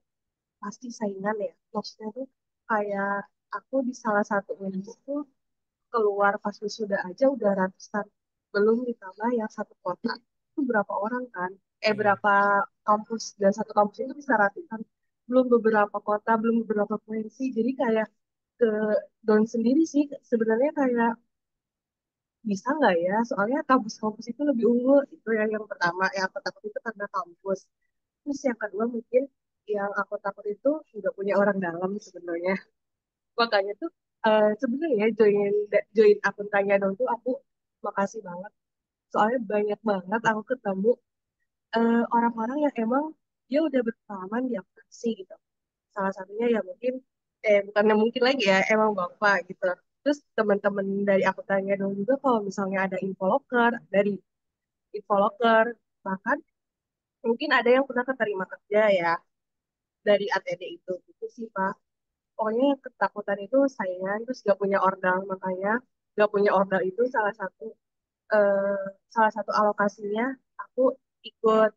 pasti saingan ya. Maksudnya tuh kayak aku di salah satu univ tuh keluar pas wisuda aja udah ratusan. Belum ditambah yang satu kota. Itu berapa orang kan? Iya. Berapa kampus. Dan satu kampus itu bisa ratusan. Belum beberapa kota, belum beberapa provinsi. Jadi kayak ke down sendiri sih. Sebenarnya kayak bisa nggak ya? Soalnya kampus-kampus itu lebih unggul. Itu yang pertama. Yang aku takut itu karena kampus. Terus yang kedua mungkin yang aku takut itu nggak punya orang dalam sebenarnya. Makanya tuh sebenarnya join join akun tanya dong tuh aku makasih banget. Soalnya banyak banget aku ketemu orang-orang yang emang dia udah berpengalaman di akuntansi gitu. Salah satunya ya mungkin bukannya mungkin lagi ya emang bapak gitu. Terus teman-teman dari aku tanya dong juga kalau misalnya ada infoloker dari infoloker bahkan mungkin ada yang pernah keterima kerja ya dari ATD itu gitu sih Pak. Pokoknya ketakutan itu saingan terus gak punya ordal makanya gak punya ordal itu eh, salah satu alokasinya aku ikut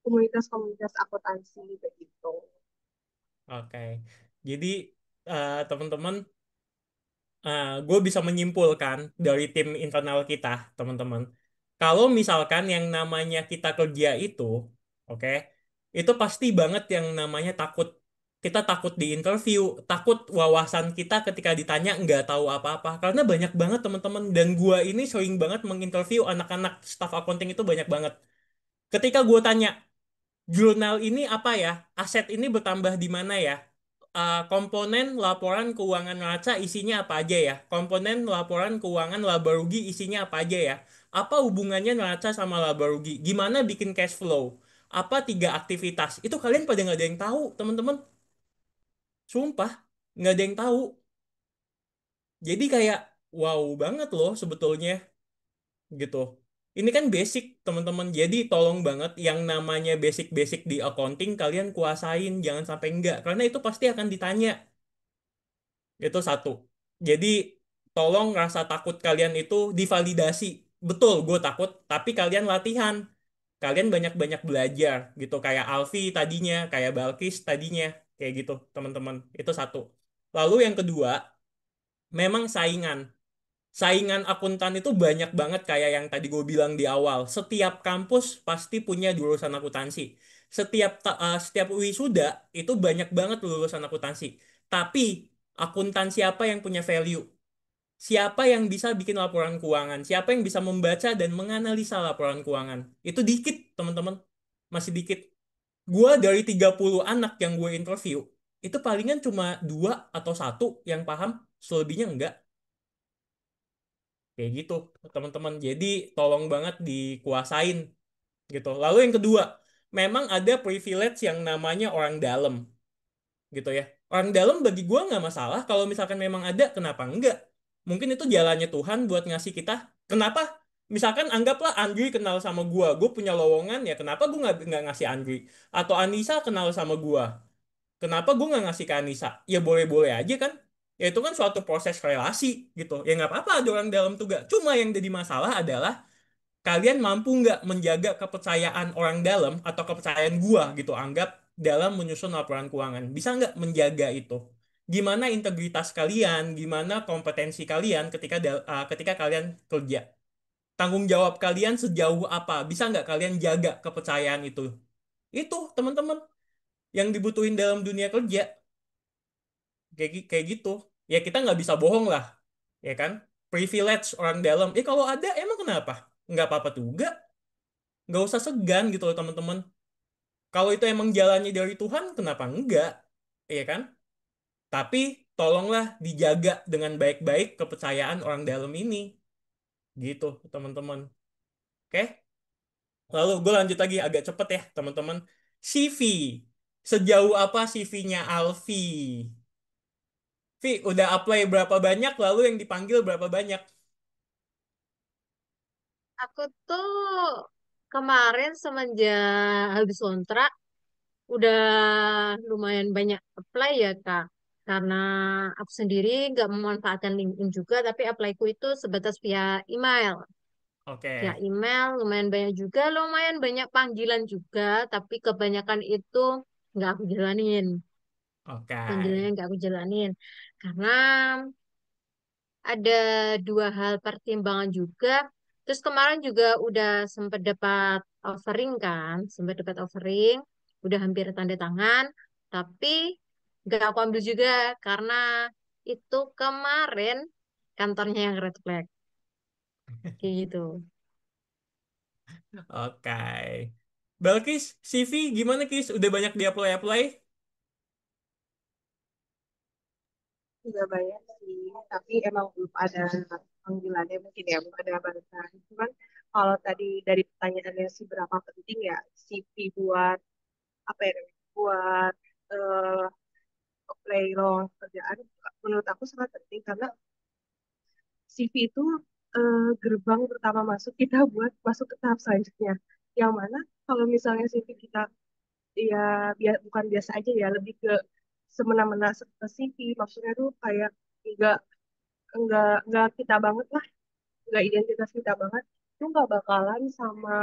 komunitas-komunitas akuntansi begitu. Oke. Jadi, teman-teman, gue bisa menyimpulkan dari tim internal kita, teman-teman. Kalau misalkan yang namanya kita kerja itu, oke, itu pasti banget yang namanya takut. Kita takut di interview, takut wawasan kita ketika ditanya nggak tahu apa-apa. Karena banyak banget teman-teman, dan gue ini sering banget menginterview anak-anak staff accounting itu banyak banget. Ketika gue tanya, jurnal ini apa ya? Aset ini bertambah di mana ya? komponen laporan keuangan neraca isinya apa aja ya? Komponen laporan keuangan laba rugi isinya apa aja ya? Apa hubungannya neraca sama laba rugi? Gimana bikin cash flow? Apa 3 aktivitas? Itu kalian pada nggak ada yang tahu, teman-teman. Sumpah, nggak ada yang tahu. Jadi kayak wow banget loh sebetulnya gitu. Ini kan basic, teman-teman. Jadi tolong banget yang namanya basic-basic di accounting kalian kuasain, jangan sampai enggak. Karena itu pasti akan ditanya. Itu satu. Jadi tolong rasa takut kalian itu divalidasi. Betul, gue takut, tapi kalian latihan. Kalian banyak-banyak belajar gitu. Kayak Alfi tadinya, kayak Balkis tadinya. Kayak gitu, teman-teman. Itu satu. Lalu yang kedua, memang saingan. Saingan akuntan itu banyak banget kayak yang tadi gue bilang di awal. Setiap kampus pasti punya jurusan akuntansi. Setiap wisuda itu banyak banget lulusan akuntansi. Tapi akuntansi apa yang punya value? Siapa yang bisa bikin laporan keuangan? Siapa yang bisa membaca dan menganalisa laporan keuangan? Itu dikit, teman-teman. Masih dikit. Gue dari 30 anak yang gue interview, itu palingan cuma 2 atau 1 yang paham, selebihnya enggak. Kayak gitu, teman-teman. Jadi tolong banget dikuasain gitu. Lalu yang kedua, memang ada privilege yang namanya orang dalam gitu ya. Orang dalam bagi gua nggak masalah. Kalau misalkan memang ada, kenapa enggak? Mungkin itu jalannya Tuhan buat ngasih kita. Kenapa? Misalkan anggaplah Andri kenal sama gua punya lowongan ya. Kenapa gua nggak ngasih Andri? Atau Anissa kenal sama gua. Kenapa gue nggak ngasih ke Anissa? Ya boleh-boleh aja kan. Ya itu kan suatu proses relasi gitu. Ya nggak apa-apa ada orang dalam tuh gak. Cuma yang jadi masalah adalah kalian mampu nggak menjaga kepercayaan orang dalam atau kepercayaan gua gitu anggap dalam menyusun laporan keuangan. Bisa nggak menjaga itu? Gimana integritas kalian? Gimana kompetensi kalian ketika kalian kerja? Tanggung jawab kalian sejauh apa? Bisa nggak kalian jaga kepercayaan itu? Itu teman-teman yang dibutuhin dalam dunia kerja. Kayak gitu ya kita nggak bisa bohong lah ya kan privilege orang dalam kalau ada emang kenapa nggak apa-apa juga nggak usah segan gitu loh teman-teman kalau itu emang jalannya dari Tuhan kenapa enggak ya kan tapi tolonglah dijaga dengan baik-baik kepercayaan orang dalam ini gitu teman-teman oke lalu gue lanjut lagi agak cepet ya teman-teman CV sejauh apa CV-nya Alfi Vi udah apply berapa banyak lalu yang dipanggil berapa banyak. Aku tuh kemarin semenjak habis kontrak udah lumayan banyak apply ya Kak. Karena aku sendiri nggak memanfaatkan LinkedIn juga, tapi apply-ku itu sebatas via email. Via Oke, email lumayan banyak juga, lumayan banyak panggilan juga, tapi kebanyakan itu nggak aku jalanin. oke, Panggilannya nggak aku jalanin. Karena ada dua hal pertimbangan juga. Terus kemarin juga udah sempat dapat offering kan, sempat dapat offering, udah hampir tanda tangan, tapi nggak aku ambil juga karena itu kemarin kantornya yang red flag, kayak gitu. oke. Balkis, CV gimana Kis? Udah banyak di apply-apply? Juga banyak sih, tapi emang belum ada panggilannya mungkin ya, belum ada balasan. Cuman kalau tadi dari pertanyaannya sih berapa penting ya CV buat apa ya namanya, buat eh, apply lowongan pekerjaan, menurut aku sangat penting karena CV itu gerbang pertama masuk kita buat masuk ke tahap selanjutnya. Yang mana kalau misalnya CV kita ya bukan biasa aja ya, lebih ke semena-mena ke CV, maksudnya tuh kayak enggak enggak kita banget lah, enggak identitas kita banget, itu nggak bakalan sama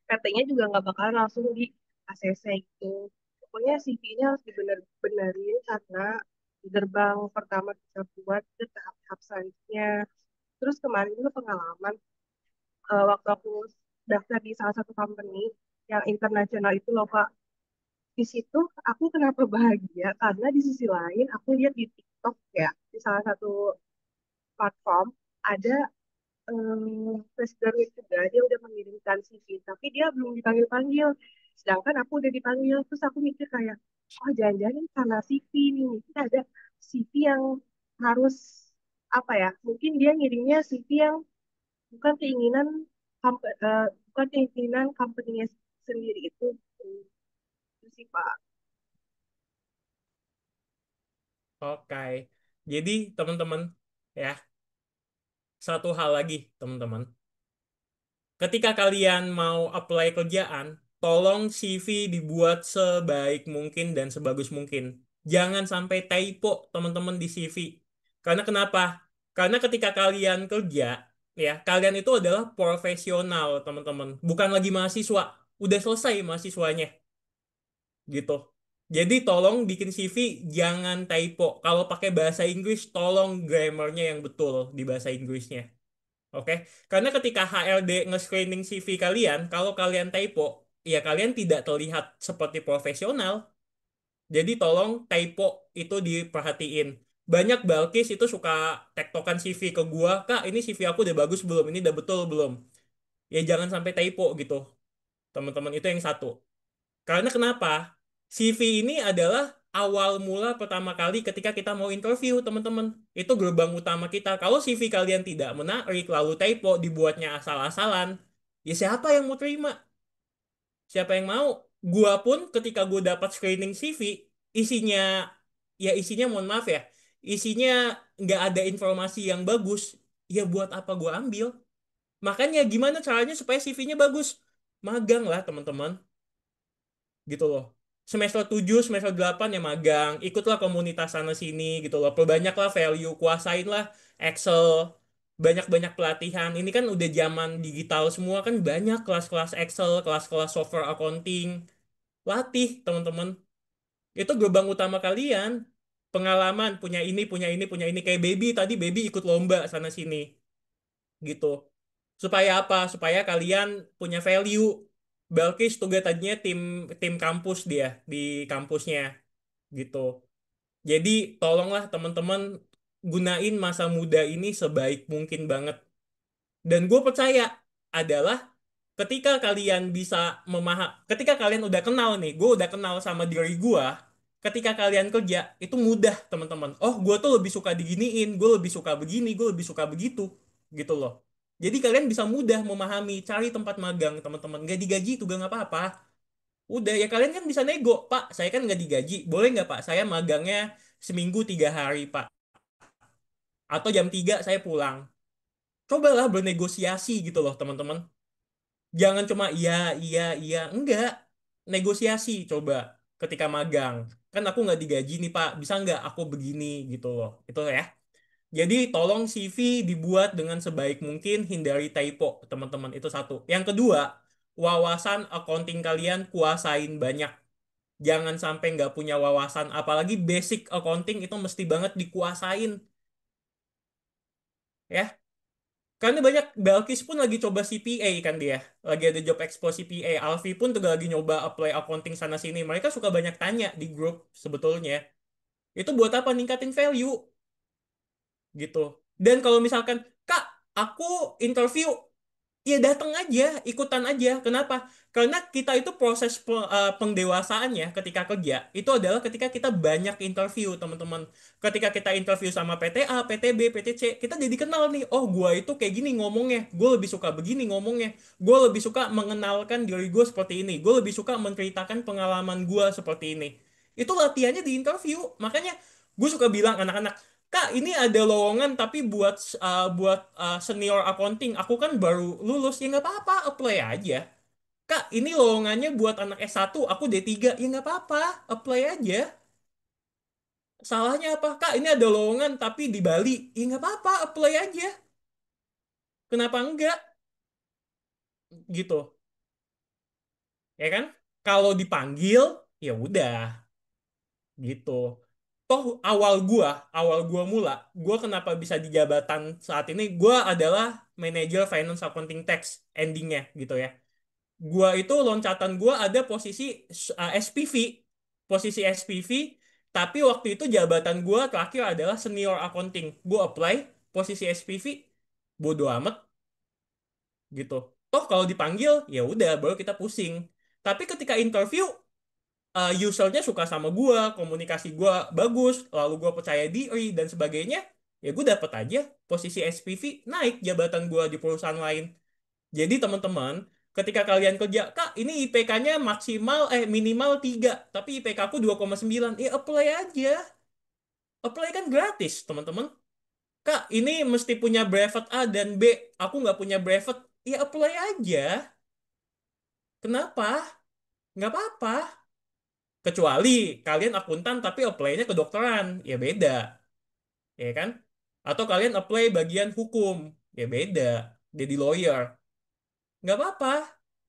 PT-nya juga nggak bakalan langsung di ACC gitu. Pokoknya CV-nya harus dibener-benerin karena gerbang pertama kita buat ke tahap-tahap selanjutnya. Terus kemarin juga pengalaman waktu aku daftar di salah satu company yang internasional itu loh Kak. Di situ aku kenapa bahagia karena di sisi lain aku lihat di TikTok ya di salah satu platform ada fresh graduate juga dia udah mengirimkan CV tapi dia belum dipanggil-panggil sedangkan aku udah dipanggil terus aku mikir kayak oh jangan-jangan ini karena CV nih. Kita ada CV yang harus apa ya? Mungkin dia ngirimnya CV yang bukan keinginan bukan keinginan company-nya sendiri itu sih Pak. Oke. Jadi teman-teman ya, satu hal lagi teman-teman. Ketika kalian mau apply kerjaan, tolong CV dibuat sebaik mungkin dan sebagus mungkin. Jangan sampai typo teman-teman di CV. Karena kenapa? Karena ketika kalian kerja, ya, kalian itu adalah profesional, teman-teman. Bukan lagi mahasiswa. Udah selesai mahasiswanya, gitu. Jadi tolong bikin CV jangan typo. Kalau pakai bahasa Inggris, tolong grammarnya yang betul di bahasa Inggrisnya. Oke, karena ketika HRD nge-screening CV kalian, kalau kalian typo, ya kalian tidak terlihat seperti profesional. Jadi tolong typo itu diperhatiin. Banyak Balkis itu suka tektokan CV ke gua, Kak, ini CV aku udah bagus belum? Ini udah betul belum? Ya jangan sampai typo gitu, teman-teman. Itu yang satu. Karena kenapa? CV ini adalah awal mula pertama kali ketika kita mau interview, teman-teman. Itu gerbang utama kita. Kalau CV kalian tidak menarik, lalu typo, dibuatnya asal-asalan, ya siapa yang mau terima? Siapa yang mau? Gua pun ketika gua dapat screening CV, isinya, ya isinya mohon maaf ya, isinya nggak ada informasi yang bagus. Ya buat apa gua ambil? Makanya gimana caranya supaya CV-nya bagus? Magang lah, teman-teman, gitu loh. Semester 7, semester 8 ya magang, ikutlah komunitas sana sini gitu loh. Perbanyaklah value, kuasain lah Excel, banyak-banyak pelatihan. Ini kan udah zaman digital semua kan banyak kelas-kelas Excel, kelas-kelas software accounting. Latih, teman-teman. Itu gerbang utama kalian. Pengalaman, punya ini. Kayak Baby tadi, Baby ikut lomba sana sini gitu. Supaya apa? Supaya kalian punya value. Belkis tugas tadinya tim tim kampus dia di kampusnya gitu. Jadi tolonglah teman-teman gunain masa muda ini sebaik mungkin banget. Dan gue percaya adalah ketika kalian bisa ketika kalian udah kenal nih, gue udah kenal sama diri gue, ketika kalian kerja, itu mudah, teman-teman. Oh, gue tuh lebih suka diginiin, gue lebih suka begini, gue lebih suka begitu, gitu loh. Jadi kalian bisa mudah memahami, cari tempat magang, teman-teman. Gak digaji juga nggak apa-apa. Udah, ya kalian kan bisa nego, Pak, saya kan nggak digaji. Boleh nggak, Pak? Saya magangnya seminggu 3 hari, Pak. Atau jam 3 saya pulang. Cobalah bernegosiasi gitu loh, teman-teman. Jangan cuma iya, iya, iya. Enggak. Negosiasi coba ketika magang. Kan aku nggak digaji nih, Pak. Bisa nggak aku begini gitu loh. Itu ya. Jadi tolong CV dibuat dengan sebaik mungkin, hindari typo, teman-teman. Itu satu. Yang kedua, wawasan accounting kalian kuasain banyak. Jangan sampai nggak punya wawasan. Apalagi basic accounting itu mesti banget dikuasain. Ya, karena banyak Belkis pun lagi coba CPA kan dia. Lagi ada job expo CPA. Alfi pun juga lagi nyoba apply accounting sana sini. Mereka suka banyak tanya di grup sebetulnya. Itu buat apa? Ningkatin value gitu. Dan kalau misalkan, Kak, aku interview, ya datang aja, ikutan aja. Kenapa? Karena kita itu proses pengdewasaannya ketika kerja itu adalah ketika kita banyak interview, teman-teman. Ketika kita interview sama PTA, PTB, PTC, kita jadi kenal nih. Oh, gua itu kayak gini ngomongnya. Gue lebih suka begini ngomongnya. Gue lebih suka mengenalkan diri gue seperti ini. Gue lebih suka menceritakan pengalaman gue seperti ini. Itu latihannya di interview. Makanya gue suka bilang anak-anak, Kak, ini ada lowongan tapi buat senior accounting. Aku kan baru lulus, ya nggak apa-apa, apply aja. Kak, ini lowongannya buat anak S1, aku D3, ya nggak apa-apa, apply aja. Salahnya apa? Kak, ini ada lowongan tapi di Bali, ya nggak apa-apa, apply aja. Kenapa enggak? Gitu, ya kan? Kalau dipanggil, ya udah, gitu. Toh awal gua mula, gua kenapa bisa di jabatan saat ini? Gua adalah manajer finance accounting tax endingnya gitu ya. Gua itu loncatan gua ada posisi SPV, posisi SPV, tapi waktu itu jabatan gua terakhir adalah senior accounting. Gua apply posisi SPV, bodo amat gitu. Toh kalau dipanggil, ya udah baru kita pusing. Tapi ketika interview, usernya suka sama gue, komunikasi gue bagus, lalu gue percaya diri dan sebagainya, ya gue dapet aja posisi SPV, naik jabatan gue di perusahaan lain. Jadi teman-teman, ketika kalian kerja, Kak, ini IPK-nya minimal 3, tapi IPK aku 2,9, ya apply aja. Apply kan gratis, teman-teman. Kak, ini mesti punya brevet A dan B, aku nggak punya brevet, ya apply aja. Kenapa? Nggak apa-apa. Kecuali kalian akuntan tapi apply-nya kedokteran, ya beda, ya kan? Atau kalian apply bagian hukum, ya beda, jadi lawyer. Nggak apa-apa.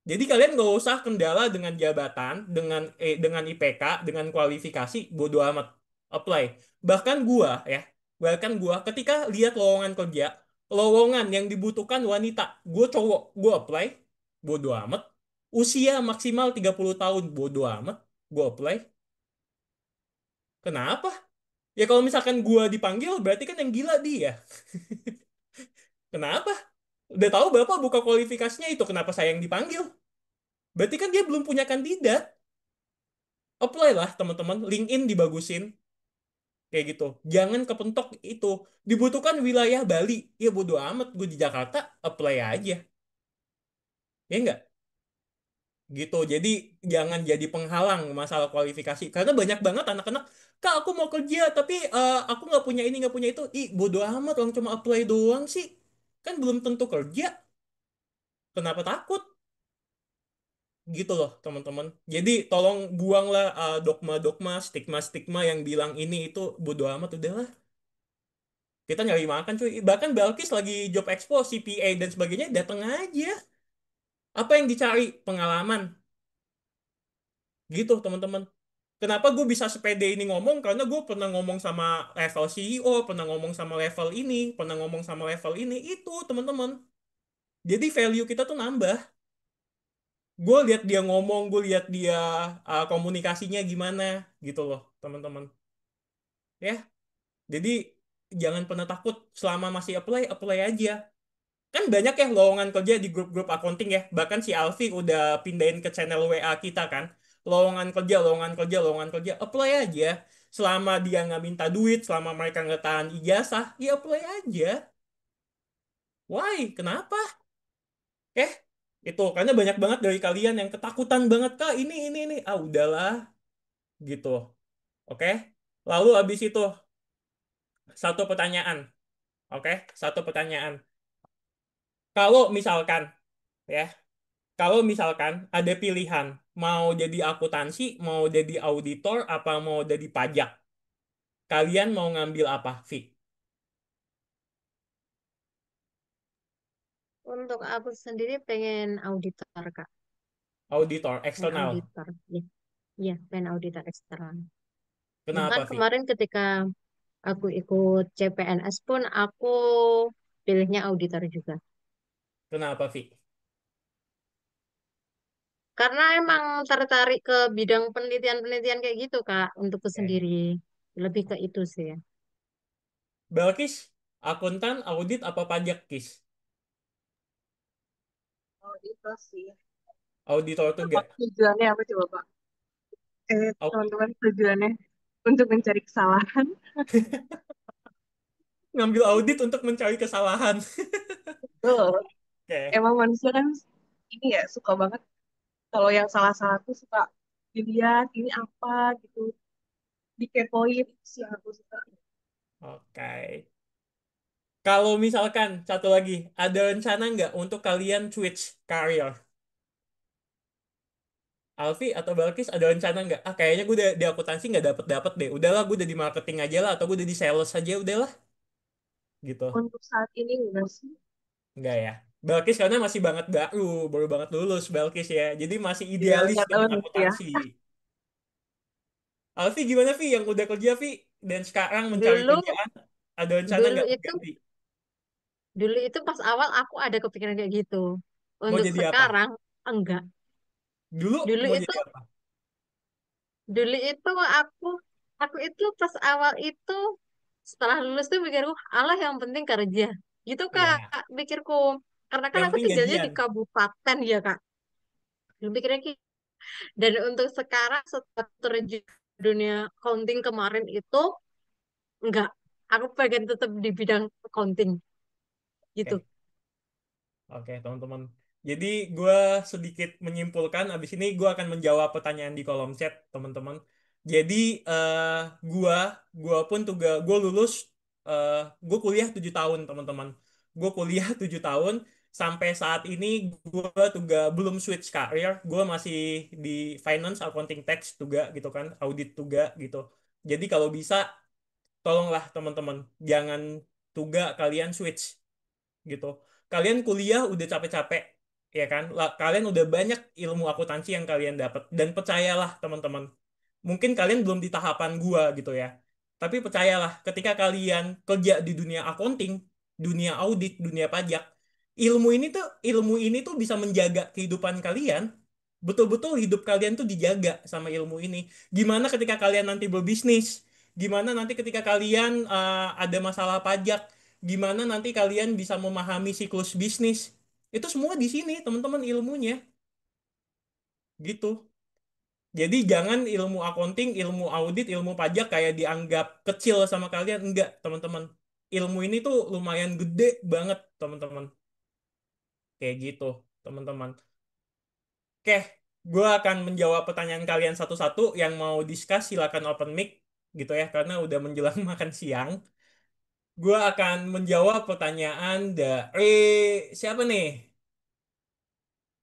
Jadi kalian nggak usah kendala dengan jabatan, dengan IPK, dengan kualifikasi, bodo amat. Apply. Bahkan gua ya, bahkan gua ketika lihat lowongan kerja, lowongan yang dibutuhkan wanita, gua cowok, gua apply, bodo amat. Usia maksimal 30 tahun, bodo amat, gua apply. Kenapa? Ya kalau misalkan gua dipanggil, berarti kan yang gila dia. Kenapa? Udah tahu Bapak buka kualifikasinya itu, kenapa saya yang dipanggil? Berarti kan dia belum punya kandidat. Apply lah teman-teman, LinkedIn dibagusin kayak gitu. Jangan kepentok itu. Dibutuhkan wilayah Bali. Ya bodo amat, gue di Jakarta, apply aja. Ya enggak? Gitu. Jadi jangan jadi penghalang masalah kualifikasi. Karena banyak banget anak-anak, Kak aku mau kerja, tapi aku nggak punya ini, nggak punya itu. Ih, bodo amat, orang cuma apply doang sih. Kan belum tentu kerja. Kenapa takut? Gitu loh teman-teman. Jadi tolong buanglah dogma-dogma, stigma-stigma yang bilang ini itu bodo amat udahlah. Kita nyari makan cuy. Bahkan Balkis lagi job expo, CPA dan sebagainya datang aja. Apa yang dicari? Pengalaman. Gitu teman-teman. Kenapa gue bisa sepede ini ngomong? Karena gue pernah ngomong sama level CEO, pernah ngomong sama level ini, pernah ngomong sama level ini. Itu teman-teman. Jadi value kita tuh nambah. Gue lihat dia ngomong, gue lihat dia komunikasinya gimana gitu loh teman-teman. Ya, jadi jangan pernah takut selama masih apply, apply aja. Kan banyak ya lowongan kerja di grup-grup accounting ya. Bahkan si Alfi udah pindahin ke channel WA kita kan. Lowongan kerja, lowongan kerja, lowongan kerja. Apply aja. Selama dia nggak minta duit, selama mereka nggak tahan ijazah, ya apply aja. Why? Kenapa? Eh, itu karena banyak banget dari kalian yang ketakutan banget kak ini. Ah udahlah gitu. Oke. Lalu habis itu satu pertanyaan. Oke, satu pertanyaan. Kalau misalkan ya, kalau misalkan ada pilihan mau jadi akuntansi, mau jadi auditor, apa mau jadi pajak, kalian mau ngambil apa, Vi? Untuk aku sendiri pengen auditor, Kak. Auditor Pengen eksternal. auditor. Ya, ya, pengen auditor eksternal. Bahkan Kenapa, Vi? kemarin ketika aku ikut CPNS pun aku pilihnya auditor juga. Kenapa, Vi? Karena emang tertarik ke bidang penelitian-penelitian kayak gitu, Kak, untukku Oke. sendiri. Lebih ke itu sih ya. Belkis, akuntan, audit, apa pajak, Kis? Oh, itu sih. Auditor tuh Apa gak? tujuannya apa coba, Pak? Teman-teman tujuannya untuk mencari kesalahan. Ngambil audit untuk mencari kesalahan. Betul. Oke. Emang manusia kan ini ya suka banget kalau yang salah-salah tuh suka dilihat ini apa gitu, dikepoin itu sih yang aku suka. Oke. Kalau misalkan, satu lagi, ada rencana nggak untuk kalian switch career? Alfi atau Balkis ada rencana nggak? Ah kayaknya gue udah di akuntansi nggak dapet deh. Udahlah gue udah di marketing aja lah atau gue udah di sales aja udahlah gitu. Untuk saat ini enggak sih. Enggak ya. Balkis karena masih banget baru banget lulus Balkis ya. Jadi masih Ya idealis nggak tahu dengan nanti ya. akuntansi. Alfi gimana Vi yang udah kerja Vi dan sekarang mencari Dulu, kerjaan ada rencana dulu nggak itu, ganti? dulu itu pas awal aku ada kepikiran kayak gitu. Mau Untuk jadi apa? sekarang, enggak. Dulu Dulu mau itu jadi apa? Dulu itu aku aku itu pas awal itu setelah lulus tuh mikirku, Allah yang penting kerja. Gitu Kak, Ya, pikirku. Karena kan yang aku penting tinggalnya di gajian. kabupaten ya Kak. Belum pikirnya gitu. Dan untuk sekarang setelah terjun ke dunia accounting kemarin itu enggak, aku pengen tetap di bidang accounting gitu. Oke. Oke, teman-teman. Jadi gue sedikit menyimpulkan, abis ini gue akan menjawab pertanyaan di kolom chat, teman-teman. Jadi gue, gue pun gue lulus, eh gue kuliah 7 tahun, teman-teman. Gue kuliah 7 tahun, sampai saat ini gue juga belum switch karir, gue masih di finance, accounting, tax juga gitu kan, audit juga gitu. Jadi kalau bisa, tolonglah teman-teman, jangan juga kalian switch gitu. Kalian kuliah udah capek-capek, ya kan? Kalian udah banyak ilmu akuntansi yang kalian dapat dan percayalah teman-teman. Mungkin kalian belum di tahapan gua gitu ya. Tapi percayalah, ketika kalian kerja di dunia accounting, dunia audit, dunia pajak, ilmu ini tuh bisa menjaga kehidupan kalian. Betul-betul hidup kalian tuh dijaga sama ilmu ini. Gimana ketika kalian nanti berbisnis? Gimana nanti ketika kalian ada masalah pajak? Gimana nanti kalian bisa memahami siklus bisnis? Itu semua di sini, teman-teman, ilmunya. Gitu. Jadi jangan ilmu accounting, ilmu audit, ilmu pajak kayak dianggap kecil sama kalian. Enggak, teman-teman. Ilmu ini tuh lumayan gede banget, teman-teman. Kayak gitu, teman-teman. Oke, gue akan menjawab pertanyaan kalian satu-satu. Yang mau discuss silakan open mic gitu ya, karena udah menjelang makan siang. Gue akan menjawab pertanyaan dari siapa nih?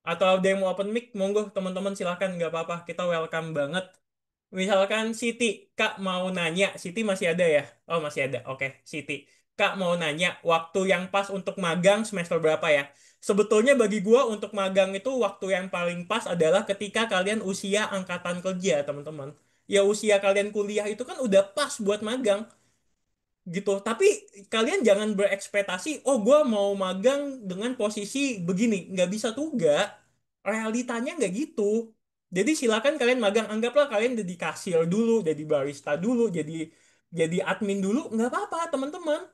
Atau ada yang mau open mic, monggo teman-teman silakan, nggak apa-apa. Kita welcome banget. Misalkan Siti, Kak mau nanya. Siti masih ada ya? Oh masih ada, oke. Siti, Kak mau nanya, waktu yang pas untuk magang semester berapa ya? Sebetulnya bagi gua untuk magang itu waktu yang paling pas adalah ketika kalian usia angkatan kerja, teman-teman. Ya usia kalian kuliah itu kan udah pas buat magang gitu. Tapi kalian jangan berekspektasi, oh gue mau magang dengan posisi begini. Nggak bisa tuh, nggak. Realitanya nggak gitu. Jadi silakan kalian magang, anggaplah kalian jadi kasir dulu, jadi barista dulu, jadi admin dulu, nggak apa-apa teman-teman.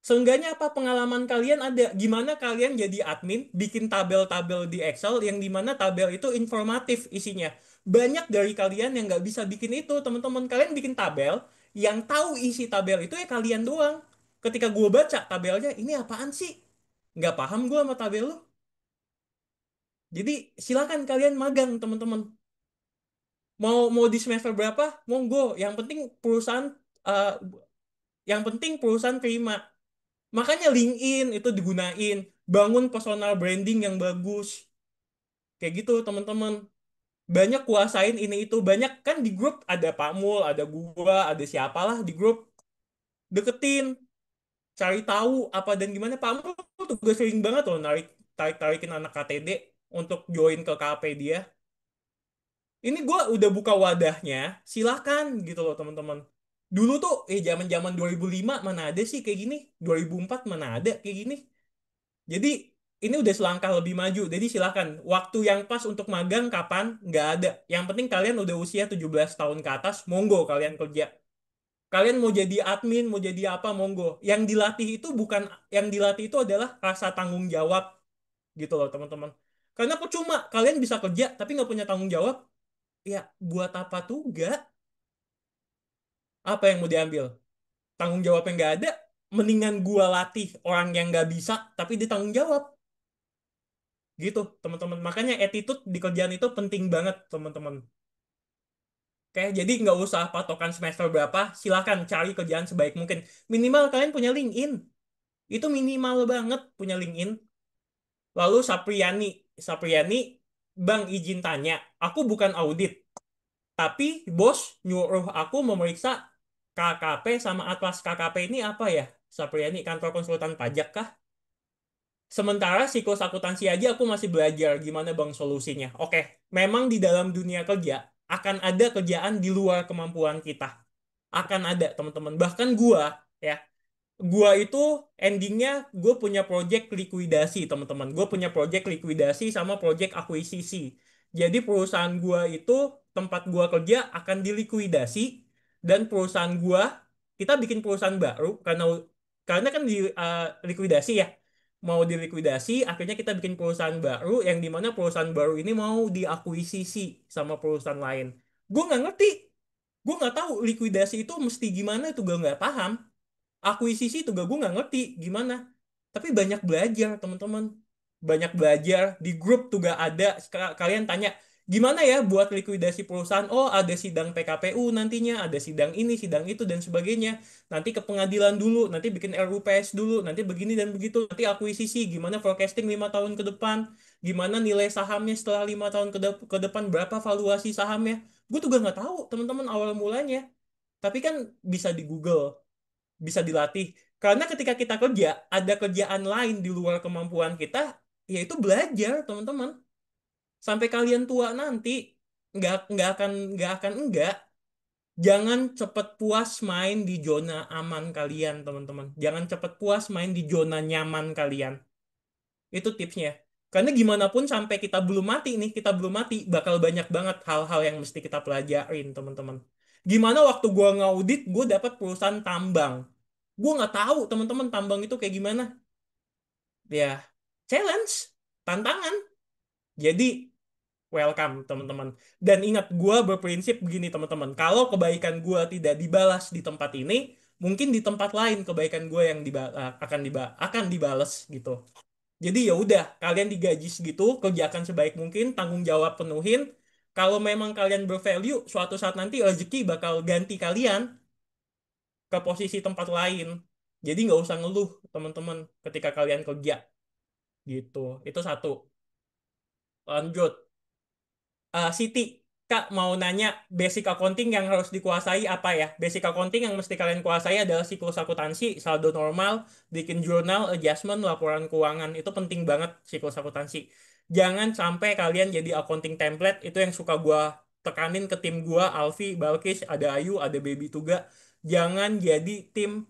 Seenggaknya apa pengalaman kalian ada? Gimana kalian jadi admin, bikin tabel-tabel di Excel yang dimana tabel itu informatif isinya. Banyak dari kalian yang nggak bisa bikin itu, teman-teman. Kalian bikin tabel, yang tahu isi tabel itu ya kalian doang. Ketika gue baca tabelnya, ini apaan sih? Nggak paham gue sama tabel lu. Jadi silakan kalian magang, teman-teman. Mau mau di semester berapa? Monggo. Eh, yang penting perusahaan terima. Makanya LinkedIn itu digunain, bangun personal branding yang bagus. Kayak gitu, teman-teman. Banyak kuasain ini itu, banyak kan di grup ada Pak Mul, ada gua, ada siapalah di grup. Deketin, cari tahu apa dan gimana. Pak Mul juga sering banget loh tarik-tarikin anak KTD untuk join ke KP dia. Ini gua udah buka wadahnya, silakan gitu loh, teman-teman. Dulu tuh zaman-zaman 2005 mana ada sih kayak gini? 2004 mana ada kayak gini? Jadi ini udah selangkah lebih maju. Jadi silakan. Waktu yang pas untuk magang kapan? Nggak ada. Yang penting kalian udah usia 17 tahun ke atas, monggo kalian kerja. Kalian mau jadi admin, mau jadi apa, monggo. Yang dilatih itu adalah rasa tanggung jawab gitu loh, teman-teman. Karena percuma kalian bisa kerja tapi nggak punya tanggung jawab, ya buat apa tuh gak? Apa yang mau diambil? Tanggung jawab yang nggak ada, mendingan gua latih orang yang nggak bisa tapi ditanggung jawab. Gitu, teman-teman. Makanya attitude di kerjaan itu penting banget, teman-teman. Oke, jadi nggak usah patokan semester berapa, silakan cari kerjaan sebaik mungkin. Minimal kalian punya LinkedIn. Itu minimal banget punya LinkedIn. Lalu Sapriani, Bang izin tanya, aku bukan audit, tapi bos nyuruh aku memeriksa KKP sama atlas KKP ini apa ya? Sapriani, kantor konsultan pajak kah? Sementara siklus akuntansi aja aku masih belajar gimana bang solusinya. Oke, memang di dalam dunia kerja akan ada kerjaan di luar kemampuan kita. Akan ada teman-teman. Bahkan ya, gua itu endingnya gue punya project likuidasi teman-teman. Gue punya project likuidasi sama project akuisisi. Jadi perusahaan gua itu tempat gua kerja akan dilikuidasi dan perusahaan gua kita bikin perusahaan baru karena kan di likuidasi ya. mau dilikuidasi, akhirnya kita bikin perusahaan baru yang dimana perusahaan baru ini mau diakuisisi sama perusahaan lain. Gue nggak ngerti, gue nggak tahu likuidasi itu mesti gimana, itu gue nggak paham. Akuisisi itu gue nggak ngerti gimana. Tapi banyak belajar teman-teman, banyak belajar di grup tuh gak ada. Kalian tanya gimana ya buat likuidasi perusahaan, oh ada sidang PKPU nantinya, ada sidang ini sidang itu dan sebagainya, nanti ke pengadilan dulu, nanti bikin RUPS dulu, nanti begini dan begitu, nanti akuisisi gimana, forecasting 5 tahun ke depan, gimana nilai sahamnya setelah 5 tahun ke depan, berapa valuasi sahamnya. Gue tuh gak nggak tahu teman-teman awal mulanya, tapi kan bisa di Google, bisa dilatih. Karena ketika kita kerja, ada kerjaan lain di luar kemampuan kita, yaitu belajar, teman-teman. Sampai kalian tua nanti, nggak akan enggak. Jangan cepet puas main di zona aman kalian, teman-teman. Jangan cepet puas main di zona nyaman kalian. Itu tipsnya. Karena gimana pun sampai kita belum mati nih, kita belum mati, bakal banyak banget hal-hal yang mesti kita pelajarin, teman-teman. Gimana waktu gua ngaudit, gue dapat perusahaan tambang. Gue nggak tahu, teman-teman, tambang itu kayak gimana. Ya, challenge, tantangan. Jadi, welcome, teman-teman. Dan ingat, gue berprinsip begini, teman-teman. Kalau kebaikan gue tidak dibalas di tempat ini, mungkin di tempat lain kebaikan gue yang akan dibalas gitu. Jadi ya udah, kalian digaji segitu, kerjakan sebaik mungkin, tanggung jawab penuhin. Kalau memang kalian bervalue, suatu saat nanti rezeki bakal ganti kalian ke posisi tempat lain. Jadi nggak usah ngeluh, teman-teman, ketika kalian kerja gitu. Itu satu. Lanjut. Siti, Kak mau nanya, basic accounting yang harus dikuasai apa ya? Basic accounting yang mesti kalian kuasai adalah siklus akuntansi, saldo normal, bikin jurnal, adjustment, laporan keuangan. Itu penting banget siklus akuntansi. Jangan sampai kalian jadi accounting template, itu yang suka gua tekanin ke tim gua, Alfi, Balkis, ada Ayu, ada Baby Tuga. Jangan jadi tim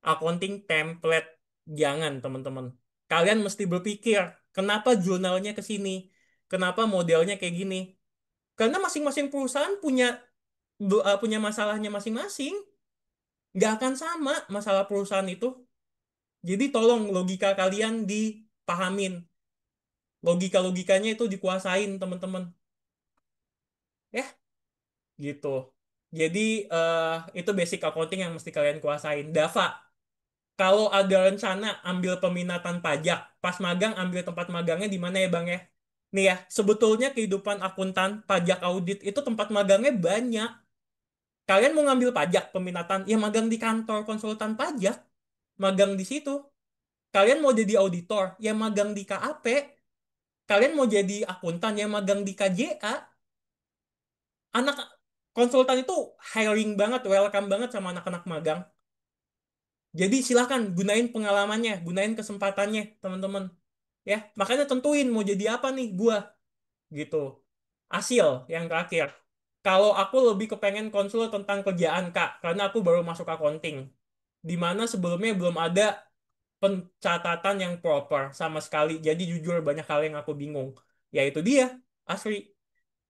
accounting template. Jangan, teman-teman. Kalian mesti berpikir, kenapa jurnalnya ke sini? Kenapa modelnya kayak gini? Karena masing-masing perusahaan punya masalahnya masing-masing. Nggak akan sama masalah perusahaan itu. Jadi tolong logika kalian dipahamin. Logika-logikanya itu dikuasain, teman-teman. Ya, gitu. Jadi eh, itu basic accounting yang mesti kalian kuasain. Dava, kalau ada rencana ambil peminatan pajak, pas magang ambil tempat magangnya di mana ya Bang ya? Nih ya, sebetulnya kehidupan akuntan, pajak audit itu tempat magangnya banyak. Kalian mau ngambil pajak peminatan, ya magang di kantor konsultan pajak, magang di situ. Kalian mau jadi auditor, ya magang di KAP. Kalian mau jadi akuntan, ya magang di KJA. Anak konsultan itu hiring banget, welcome banget sama anak-anak magang. Jadi silahkan gunain pengalamannya, gunain kesempatannya, teman-teman. Ya, makanya tentuin mau jadi apa nih gua gitu. Hasil yang terakhir. Kalau aku lebih kepengen konsul tentang kerjaan Kak, karena aku baru masuk accounting. Di mana sebelumnya belum ada pencatatan yang proper sama sekali. Jadi jujur banyak hal yang aku bingung. Yaitu dia, asli.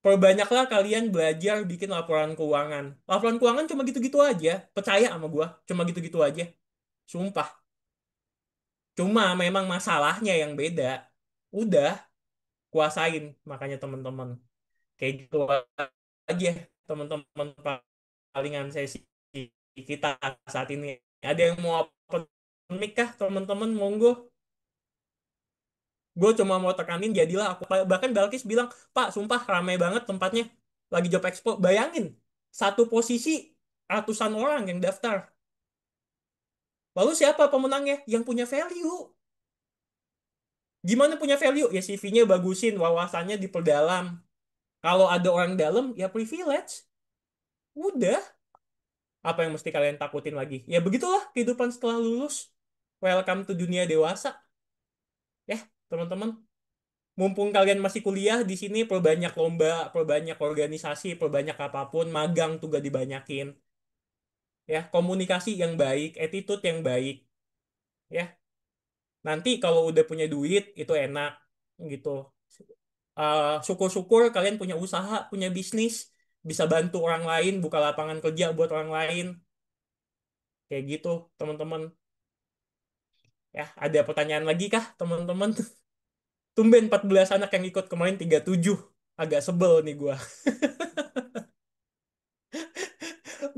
Perbanyaklah kalian belajar bikin laporan keuangan. Laporan keuangan cuma gitu-gitu aja. Percaya sama gua, cuma gitu-gitu aja. Sumpah. Cuma memang masalahnya yang beda. Udah, kuasain. Makanya teman-teman. Kayak gitu aja, teman-teman, palingan sesi kita saat ini. Ada yang mau open mic kah, teman-teman? Monggo. Gue cuma mau tekanin, jadilah aku. Bahkan Balkis bilang, Pak, sumpah ramai banget tempatnya. Lagi job expo. Bayangin, satu posisi ratusan orang yang daftar. Lalu siapa pemenangnya? Yang punya value. Gimana punya value? Ya CV-nya bagusin, wawasannya diperdalam. Kalau ada orang dalam, ya privilege. Udah. Apa yang mesti kalian takutin lagi? Ya begitulah kehidupan setelah lulus. Welcome to dunia dewasa. Ya, teman-teman. Mumpung kalian masih kuliah di sini, perbanyak lomba, perbanyak organisasi, perbanyak apapun, magang juga dibanyakin. Ya, komunikasi yang baik, attitude yang baik. Ya, nanti kalau udah punya duit itu enak gitu. Syukur-syukur kalian punya usaha, punya bisnis, bisa bantu orang lain, buka lapangan kerja buat orang lain. Kayak gitu, teman-teman. Ya, ada pertanyaan lagi kah, teman-teman? Tumben 14 anak yang ikut kemarin 37. Agak sebel nih gua.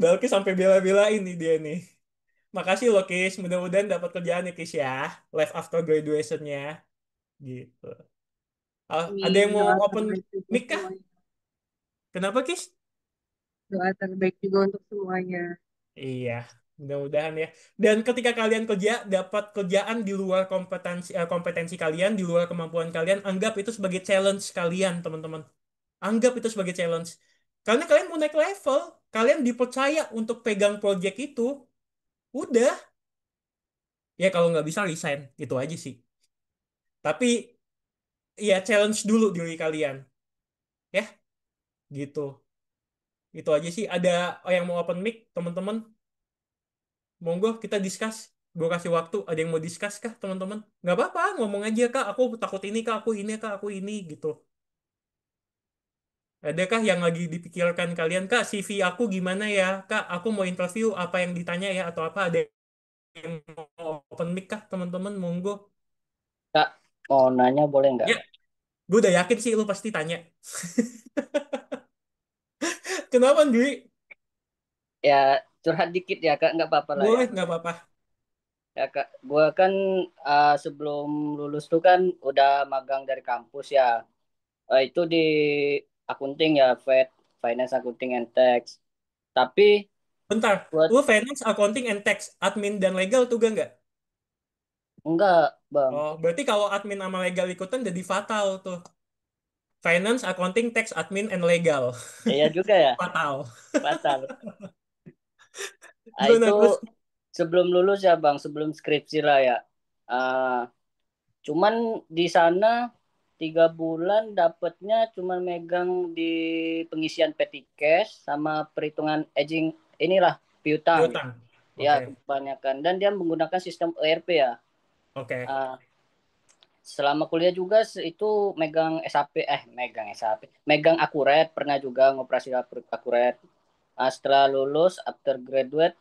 Balki sampai bela-belain nih dia nih. Makasih loh, Kis. Mudah-mudahan dapat kerjaan ya, Kis ya. Life after graduation-nya. Gitu. Ada Amin. yang mau Doa open terbaik juga mic kah? semuanya. Kenapa, Kis? Doa terbaik juga untuk semuanya. Iya, mudah-mudahan ya. Dan ketika kalian kerja, dapat kerjaan di luar kompetensi kalian, di luar kemampuan kalian, anggap itu sebagai challenge kalian, teman-teman. Anggap itu sebagai challenge. Karena kalian mau naik level, kalian dipercaya untuk pegang project itu, udah. Ya kalau nggak bisa resign, itu aja sih. Tapi ya challenge dulu diri kalian, ya gitu. Itu aja sih. Ada yang mau open mic, teman-teman? Monggo kita discuss. Gue kasih waktu. Ada yang mau discuss kah, teman-teman? Nggak apa-apa, ngomong aja kak. Aku takut ini kak, aku ini kak, aku ini gitu. Adakah yang lagi dipikirkan kalian kak? CV aku gimana ya, kak? Aku mau interview apa yang ditanya ya atau apa? Ada yang mau open mic kah, teman-teman? Monggo. Kak, mau nanya boleh nggak? Ya, gue udah yakin sih lu pasti tanya. Kenapa, Dwi? Ya curhat dikit ya kak, nggak apa-apa lah ya. Boleh, nggak apa-apa. Ya kak, gua kan sebelum lulus tuh kan udah magang dari kampus ya. Itu di akunting ya, Finance Accounting and Tax. Tapi Bentar, buat lu finance, accounting, and tax, admin dan legal tuh gak nggak? enggak bang, Oh, berarti kalau admin sama legal ikutan jadi fatal tuh. Finance, accounting, tax, admin, and legal. iya juga ya, Fatal. batal. Itu Gimana terus? sebelum lulus ya bang, sebelum skripsi lah ya. Ah, cuman di sana 3 bulan dapetnya cuman megang di pengisian petty cash sama perhitungan edging inilah piutang. Piutang. Ya Oke, kebanyakan dan dia menggunakan sistem ERP ya. oke, Ah, selama kuliah juga itu megang SAP megang SAP megang Akuret pernah juga ngoperasi Akuret. Setelah lulus after graduate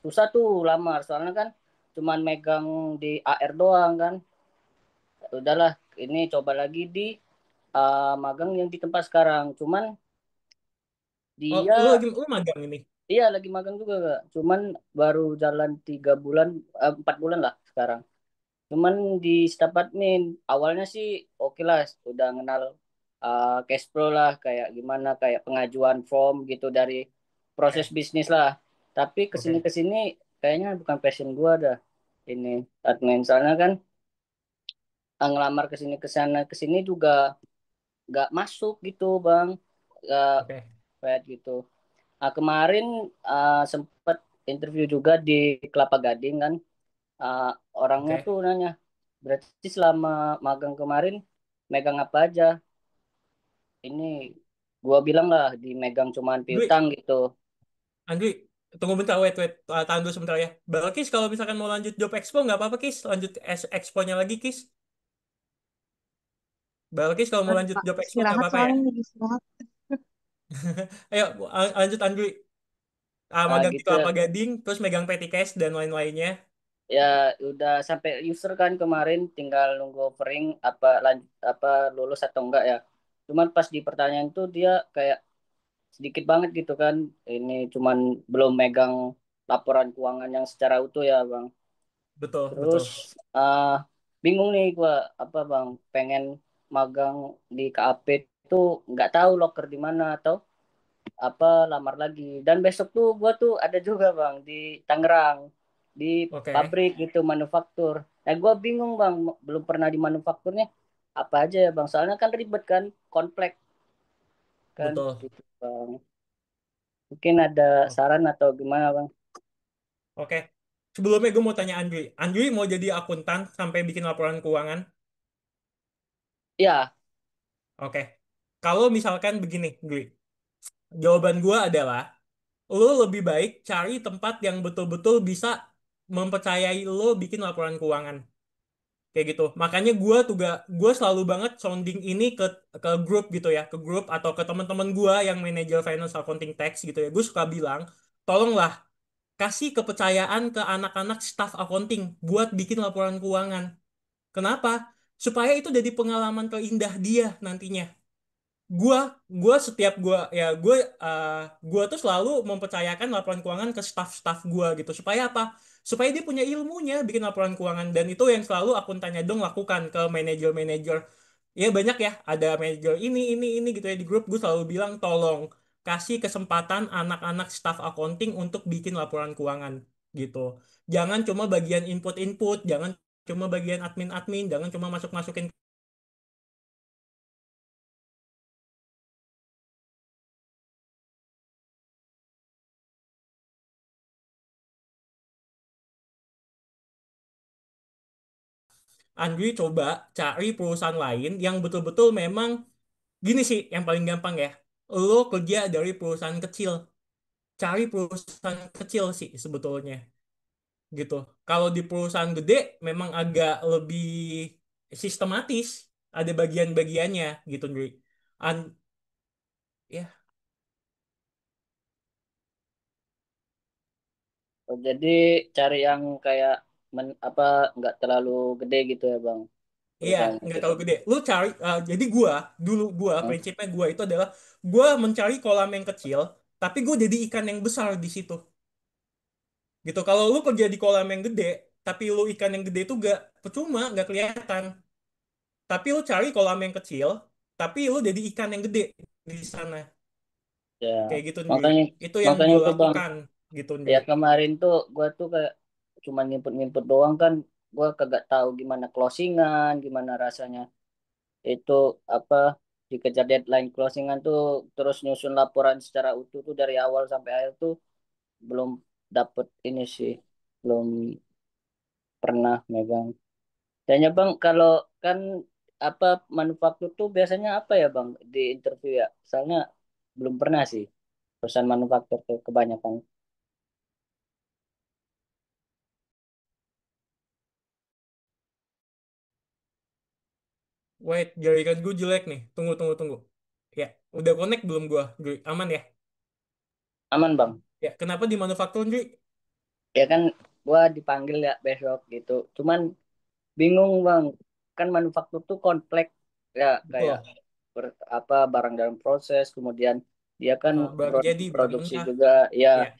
susah tuh lamar soalnya kan cuman megang di AR doang kan. Udahlah ini coba lagi di magang yang di tempat sekarang cuman Oh, dia lu magang ini. iya lagi magang juga Kak. Cuman baru jalan 3 bulan 4 bulan lah sekarang. Cuman di staf admin awalnya sih oke lah udah kenal cash flow lah kayak gimana kayak pengajuan form gitu dari proses Oke, bisnis lah. Tapi kesini oke, kesini kayaknya bukan passion gua dah ini admin soalnya kan ngelamar kesini kesana kesini juga nggak masuk gitu bang nggak oke, kayak gitu. Kemarin sempet interview juga di Kelapa Gading kan. Ah, orangnya oke. tuh nanya, berarti selama magang kemarin megang apa aja? Ini gua bilang lah di megang cuman Dwi, piutang gitu. Andwi, tunggu bentar, wait. Tahan dulu sebentar ya. Balkis, kalau misalkan mau lanjut job expo, nggak apa-apa, Kis. Lanjut expo-nya lagi, Kis. Balkis, kalau mau Aduh, lanjut Kak, job expo, nggak istirahat apa-apa ya. soalnya lagi istirahat. Ayo, lanjut Andwi. Magang di Gitu Kelapa Gading, terus megang petty cash dan lain-lainnya. ya udah sampai user kan kemarin tinggal nunggu offering apa lanjut apa lulus atau enggak ya. Cuman pas di pertanyaan tuh dia kayak sedikit banget gitu kan. Ini cuman belum megang laporan keuangan yang secara utuh ya, Bang. Betul, Terus betul. eh bingung nih gua apa Bang, pengen magang di KAP itu nggak tahu loker di mana atau apa lamar lagi. Dan besok tuh gua tuh ada juga Bang di Tangerang di Oke, pabrik gitu manufaktur. Nah gua bingung Bang, belum pernah di manufakturnya apa aja ya Bang. Soalnya kan ribet kan, komplek kan betul. gitu Bang. Mungkin ada Oh, saran atau gimana Bang? oke. Sebelumnya gue mau tanya Andwi. Andwi mau jadi akuntan sampai bikin laporan keuangan? Ya, Oke. Kalau misalkan begini, Andwi. Jawaban gue adalah, lo lebih baik cari tempat yang betul-betul bisa mempercayai lo bikin laporan keuangan. Kayak gitu. Makanya gue selalu banget sounding ini ke grup gitu ya, ke grup atau ke teman-teman gue yang manajer finance accounting tax gitu ya. Gue suka bilang, tolonglah kasih kepercayaan ke anak-anak staff accounting buat bikin laporan keuangan. Kenapa? Supaya itu jadi pengalaman terindah dia nantinya. Gua setiap uh, gua tuh selalu mempercayakan laporan keuangan ke staff-staff gua gitu. Supaya apa? Supaya dia punya ilmunya bikin laporan keuangan, dan itu yang selalu akuntannya dong lakukan ke manajer-manajer. Ya banyak ya, ada manajer ini gitu ya di grup. Gue selalu bilang tolong kasih kesempatan anak-anak staff accounting untuk bikin laporan keuangan gitu. Jangan cuma bagian input-input, jangan cuma bagian admin-admin, jangan cuma masuk-masukin. Andri coba cari perusahaan lain yang betul-betul memang gini sih, yang paling gampang ya. Lo kerja dari perusahaan kecil, cari perusahaan kecil sih sebetulnya gitu. Kalau di perusahaan gede memang agak lebih sistematis, ada bagian-bagiannya gitu, Andri. An ya, Oh, jadi cari yang kayak apa nggak terlalu gede gitu ya Bang iya, perusahaan itu. nggak terlalu gede. Lu cari, jadi gua Hmm? prinsipnya gua itu adalah gua mencari kolam yang kecil, tapi gua jadi ikan yang besar di situ. Gitu. Kalau lu kerja di kolam yang gede, tapi lu ikan yang gede itu gak percuma, nggak kelihatan. Tapi lu cari kolam yang kecil, tapi lu jadi ikan yang gede di sana. Ya Kayak gitu, Ndri. makanya Itu yang makanya gue itu Bang. lakukan, gitu, Ndri. Ya kemarin tuh gua tuh kayak cuma ngimput-ngimput doang kan, gua kagak tahu gimana closingan, gimana rasanya itu apa dikejar deadline closingan tuh, terus nyusun laporan secara utuh tuh dari awal sampai akhir tuh belum dapet ini sih, belum pernah megang. Tanya Bang, kalau kan apa manufaktur tuh biasanya apa ya Bang di interview ya? Soalnya belum pernah sih perusahaan manufaktur tuh kebanyakan. Wait, jaringan gue jelek nih. Tunggu, tunggu, tunggu. Ya, udah connect belum gue, Ndri? Aman ya? Aman Bang. Ya, kenapa di manufaktur, Ndri? Ya kan gua dipanggil ya besok gitu. Cuman bingung Bang. Kan manufaktur tuh kompleks ya, kayak Betul. apa barang dalam proses, kemudian dia kan Barang jadi, barang produksi mentah. juga ya. Ya,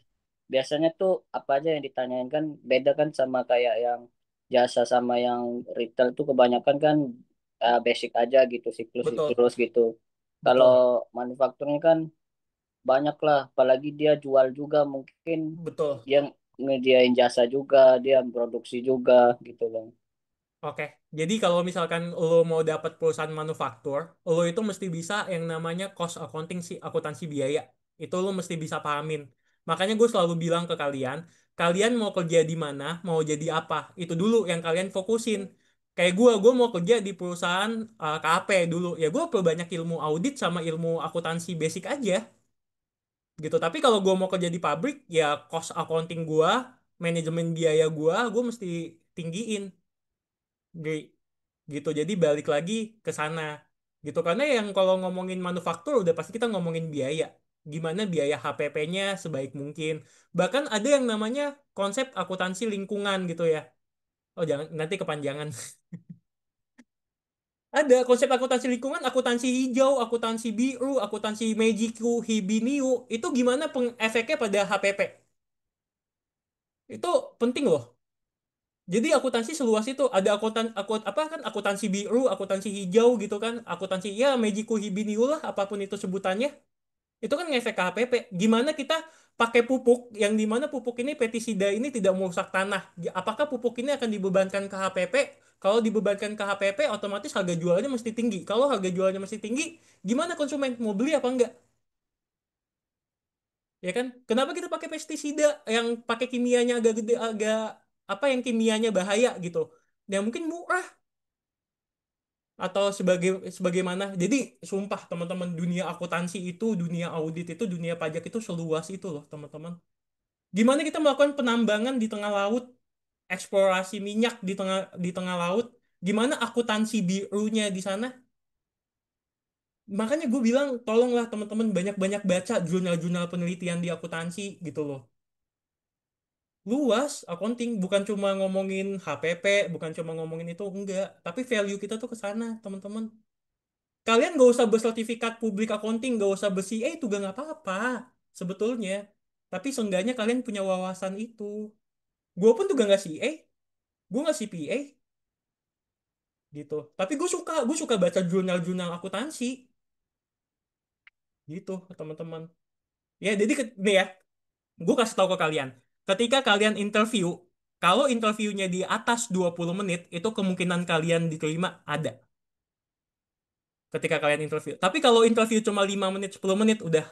Biasanya tuh apa aja yang ditanyain kan beda kan sama kayak yang jasa sama yang retail tuh kebanyakan kan basic aja gitu, betul. siklus-siklus gitu. Kalau Betul. manufakturnya kan banyak lah, apalagi dia jual juga mungkin Betul. dia ngediain jasa juga, dia produksi juga gitu Bang. Oke, jadi kalau misalkan lo mau dapat perusahaan manufaktur, lo itu mesti bisa yang namanya cost accounting sih, akuntansi biaya. Itu lo mesti bisa pahamin. Makanya gue selalu bilang ke kalian, kalian mau kerja di mana, mau jadi apa, itu dulu yang kalian fokusin. Kayak gue mau kerja di perusahaan KAP dulu. Ya gue perbanyak ilmu audit sama ilmu akuntansi basic aja, gitu. Tapi kalau gue mau kerja di pabrik, ya cost accounting gue, manajemen biaya gue mesti tinggiin. Gitu, jadi balik lagi ke sana gitu, karena yang kalau ngomongin manufaktur udah pasti kita ngomongin biaya, gimana biaya HPP-nya sebaik mungkin. Bahkan ada yang namanya konsep akuntansi lingkungan gitu ya. Oh jangan, nanti kepanjangan. Ada konsep akuntansi lingkungan, akuntansi hijau, akuntansi biru, akuntansi Mejiku Hibiniu, itu gimana efeknya pada HPP, itu penting loh. Jadi akuntansi seluas itu, ada apa kan, akuntansi biru, akuntansi hijau gitu kan, akuntansi ya Mejiku Hibiniu lah apapun itu sebutannya. Itu kan ngefek ke HPP. Gimana kita pakai pupuk yang dimana pupuk ini pestisida ini tidak merusak tanah. Apakah pupuk ini akan dibebankan ke HPP? Kalau dibebankan ke HPP, otomatis harga jualnya mesti tinggi. Kalau harga jualnya mesti tinggi, gimana konsumen mau beli apa enggak? Ya kan? Kenapa kita pakai pestisida yang pakai kimianya agak gede, agak apa yang kimianya bahaya gitu? Ya mungkin murah atau sebagaimana. Jadi sumpah teman-teman, dunia akuntansi itu, dunia audit itu, dunia pajak itu seluas itu loh teman-teman. Gimana kita melakukan penambangan di tengah laut, eksplorasi minyak di tengah laut? Gimana akuntansi birunya di sana? Makanya gue bilang tolonglah teman-teman banyak-banyak baca jurnal-jurnal penelitian di akuntansi gitu loh. Luas accounting, bukan cuma ngomongin HPP, bukan cuma ngomongin itu, enggak. Tapi value kita tuh ke sana, teman-teman. Kalian gak usah bersertifikat publik accounting, gak usah ber-CA itu gak apa-apa sebetulnya. Tapi seenggaknya kalian punya wawasan itu. Gue pun juga nggak CA, gue nggak CPA gitu. Tapi gue suka baca jurnal-jurnal akuntansi gitu, teman-teman. Ya, jadi nih ya, gue kasih tahu ke kalian. Ketika kalian interview, kalau interviewnya di atas 20 menit, itu kemungkinan kalian diterima ada ketika kalian interview. Tapi kalau interview cuma 5 menit, 10 menit, udah,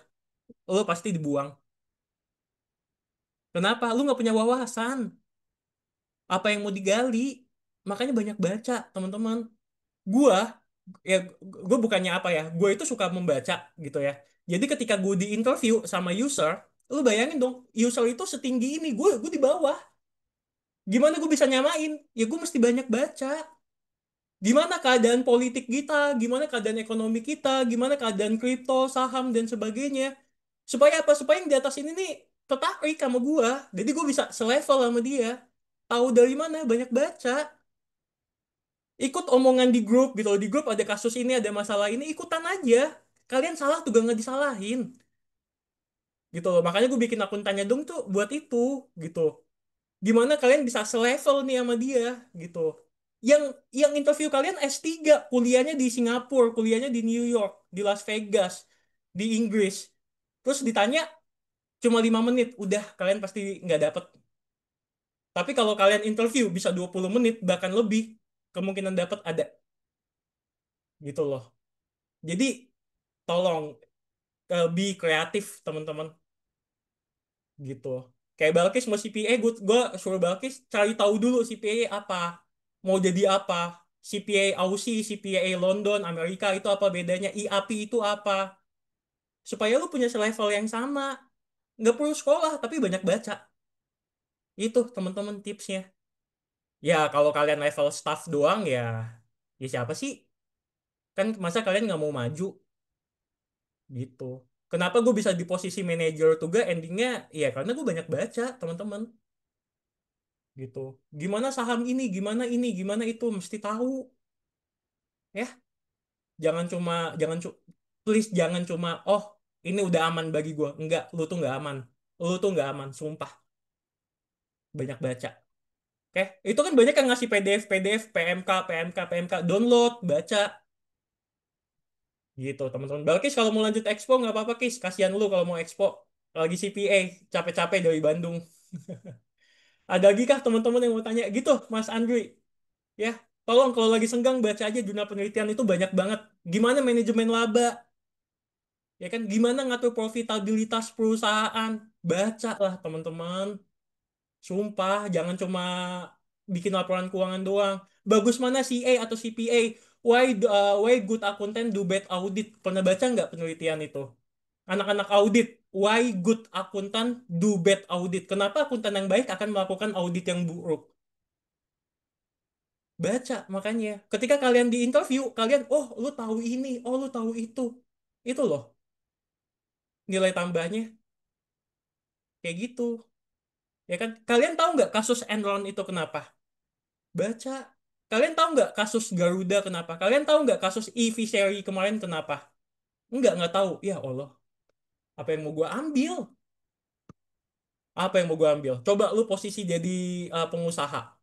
lo pasti dibuang. Kenapa? Lu nggak punya wawasan. Apa yang mau digali? Makanya banyak baca, teman-teman. Gua, ya, gue bukannya apa ya, gue itu suka membaca gitu ya. Jadi ketika gue di interview sama user, lu bayangin dong, user itu setinggi ini, gue di bawah. Gimana gue bisa nyamain? Ya gue mesti banyak baca. Gimana keadaan politik kita, gimana keadaan ekonomi kita, gimana keadaan kripto, saham, dan sebagainya. Supaya apa? Supaya yang di atas ini nih tertarik sama gue. Jadi gue bisa selevel sama dia. Tahu dari mana? Banyak baca. Ikut omongan di grup gitu. Di grup ada kasus ini, ada masalah ini, ikutan aja. Kalian salah juga nggak disalahin. Gitu loh. Makanya gue bikin akun tanya dong tuh buat itu. Gitu. Gimana kalian bisa selevel nih sama dia gitu. Yang yang interview kalian S3, kuliahnya di Singapura, kuliahnya di New York, di Las Vegas, di Inggris. Terus ditanya cuma 5 menit, udah kalian pasti nggak dapet. Tapi kalau kalian interview bisa 20 menit bahkan lebih, kemungkinan dapat ada gitu loh. Jadi tolong be kreatif, teman-teman, gitu. Kayak Balkis mau CPA, gue suruh Balkis cari tahu dulu CPA apa, mau jadi apa, CPA Aussie, CPA London, Amerika itu apa bedanya, IAP itu apa, supaya lu punya level yang sama, nggak perlu sekolah tapi banyak baca. Itu teman-teman tipsnya. Ya kalau kalian level staff doang ya, ya siapa sih, kan masa kalian nggak mau maju gitu. Kenapa gue bisa di posisi manajer juga endingnya, ya karena gue banyak baca, teman-teman, gitu. Gimana saham ini, gimana itu, mesti tahu ya. Jangan cuma please jangan cuma oh ini udah aman bagi gue. Enggak, lu tuh nggak aman. Lu tuh nggak aman, sumpah. Banyak baca. Oke, itu kan banyak yang ngasih PDF, PMK, download, baca gitu, teman-teman. Balkis kalau mau lanjut expo nggak apa-apa, Kis. Kasihan lu kalau mau expo. Lagi CPA, capek-capek dari Bandung. Ada lagi kah teman-teman yang mau tanya? Gitu, Mas Andri. Ya, tolong kalau lagi senggang baca aja jurnal penelitian itu banyak banget. Gimana manajemen laba? Ya kan, gimana ngatur profitabilitas perusahaan? Baca lah teman-teman. Sumpah, jangan cuma bikin laporan keuangan doang. Bagus mana CA atau CPA? Why good accountant do bad audit? Pernah baca nggak penelitian itu? Anak-anak audit, why good accountant do bad audit? Kenapa akuntan yang baik akan melakukan audit yang buruk? Baca, makanya. Ketika kalian di interview, kalian, oh, lu tahu ini, oh, lu tahu itu. Itu loh, nilai tambahnya. Kayak gitu. Ya kan? Kalian tahu nggak kasus Enron itu kenapa? Baca. Kalian tahu nggak kasus Garuda kenapa? Kalian tahu nggak kasus e-Fishery kemarin kenapa? Nggak tahu. Ya Allah, apa yang mau gue ambil? Apa yang mau gue ambil? Coba lu posisi jadi pengusaha.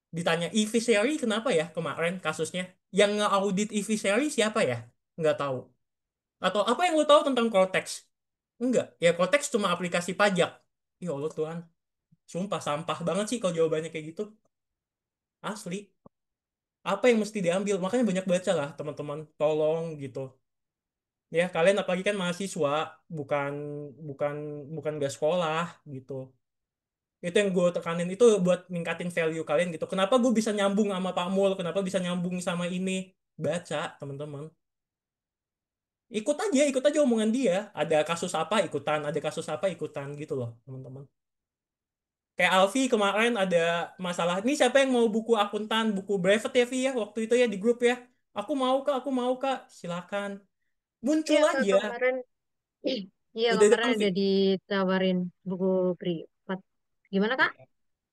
Ditanya e-Fishery kenapa ya kemarin kasusnya? Yang nge-audit e-Fishery siapa ya? Nggak tahu. Atau apa yang lu tahu tentang Cortex? Enggak. Ya Cortex cuma aplikasi pajak. Ya Allah Tuhan. Sumpah sampah banget sih kalau jawabannya kayak gitu. Asli. Apa yang mesti diambil? Makanya banyak baca lah teman-teman. Tolong gitu. Ya kalian apalagi kan mahasiswa, bukan bukan bukan gak sekolah gitu. Itu yang gue tekanin itu buat ningkatin value kalian gitu. Kenapa gue bisa nyambung sama Pak Mul? Kenapa bisa nyambung sama ini? Baca teman-teman. Ikut aja omongan dia. Ada kasus apa ikutan, ada kasus apa ikutan gitu loh teman-teman. Kayak Alfi kemarin ada masalah. Ini siapa yang mau buku akuntan, buku brevet ya Vi ya waktu itu ya di grup ya. Aku mau kak. Silakan. Muncul Iya, Kak, aja. kemarin, iya Udah kemarin datang ada Vi. ditawarin buku privat. Gimana Kak?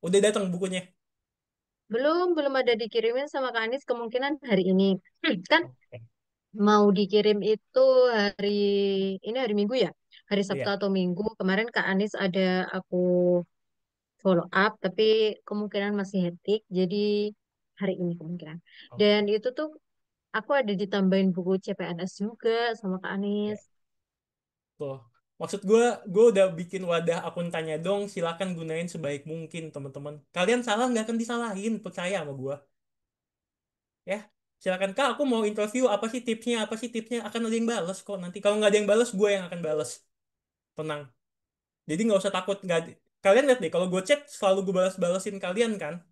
Udah datang bukunya. Belum ada dikirimin sama Kak Anies, kemungkinan hari ini. Kan Oke. mau dikirim itu hari ini hari Minggu ya, hari Sabtu Iya. atau Minggu. Kemarin Kak Anies ada aku follow up, tapi kemungkinan masih hektik, jadi hari ini kemungkinan. Dan Oke. itu tuh aku ada ditambahin buku CPNS juga sama Kak Ya. Anies. Tuh. Maksud gue udah bikin wadah akun tanya dong. Silakan gunain sebaik mungkin, teman-teman. Kalian salah nggak akan disalahin, percaya sama gue. Ya, silakan Kak. Aku mau interview. Apa sih tipsnya? Apa sih tipsnya? Akan ada yang bales kok. Nanti kalau nggak ada yang bales, gue yang akan bales. Tenang. Jadi nggak usah takut. Nggak. Kalian lihat deh. Kalau gue chat, selalu gue balas-balesin kalian kan.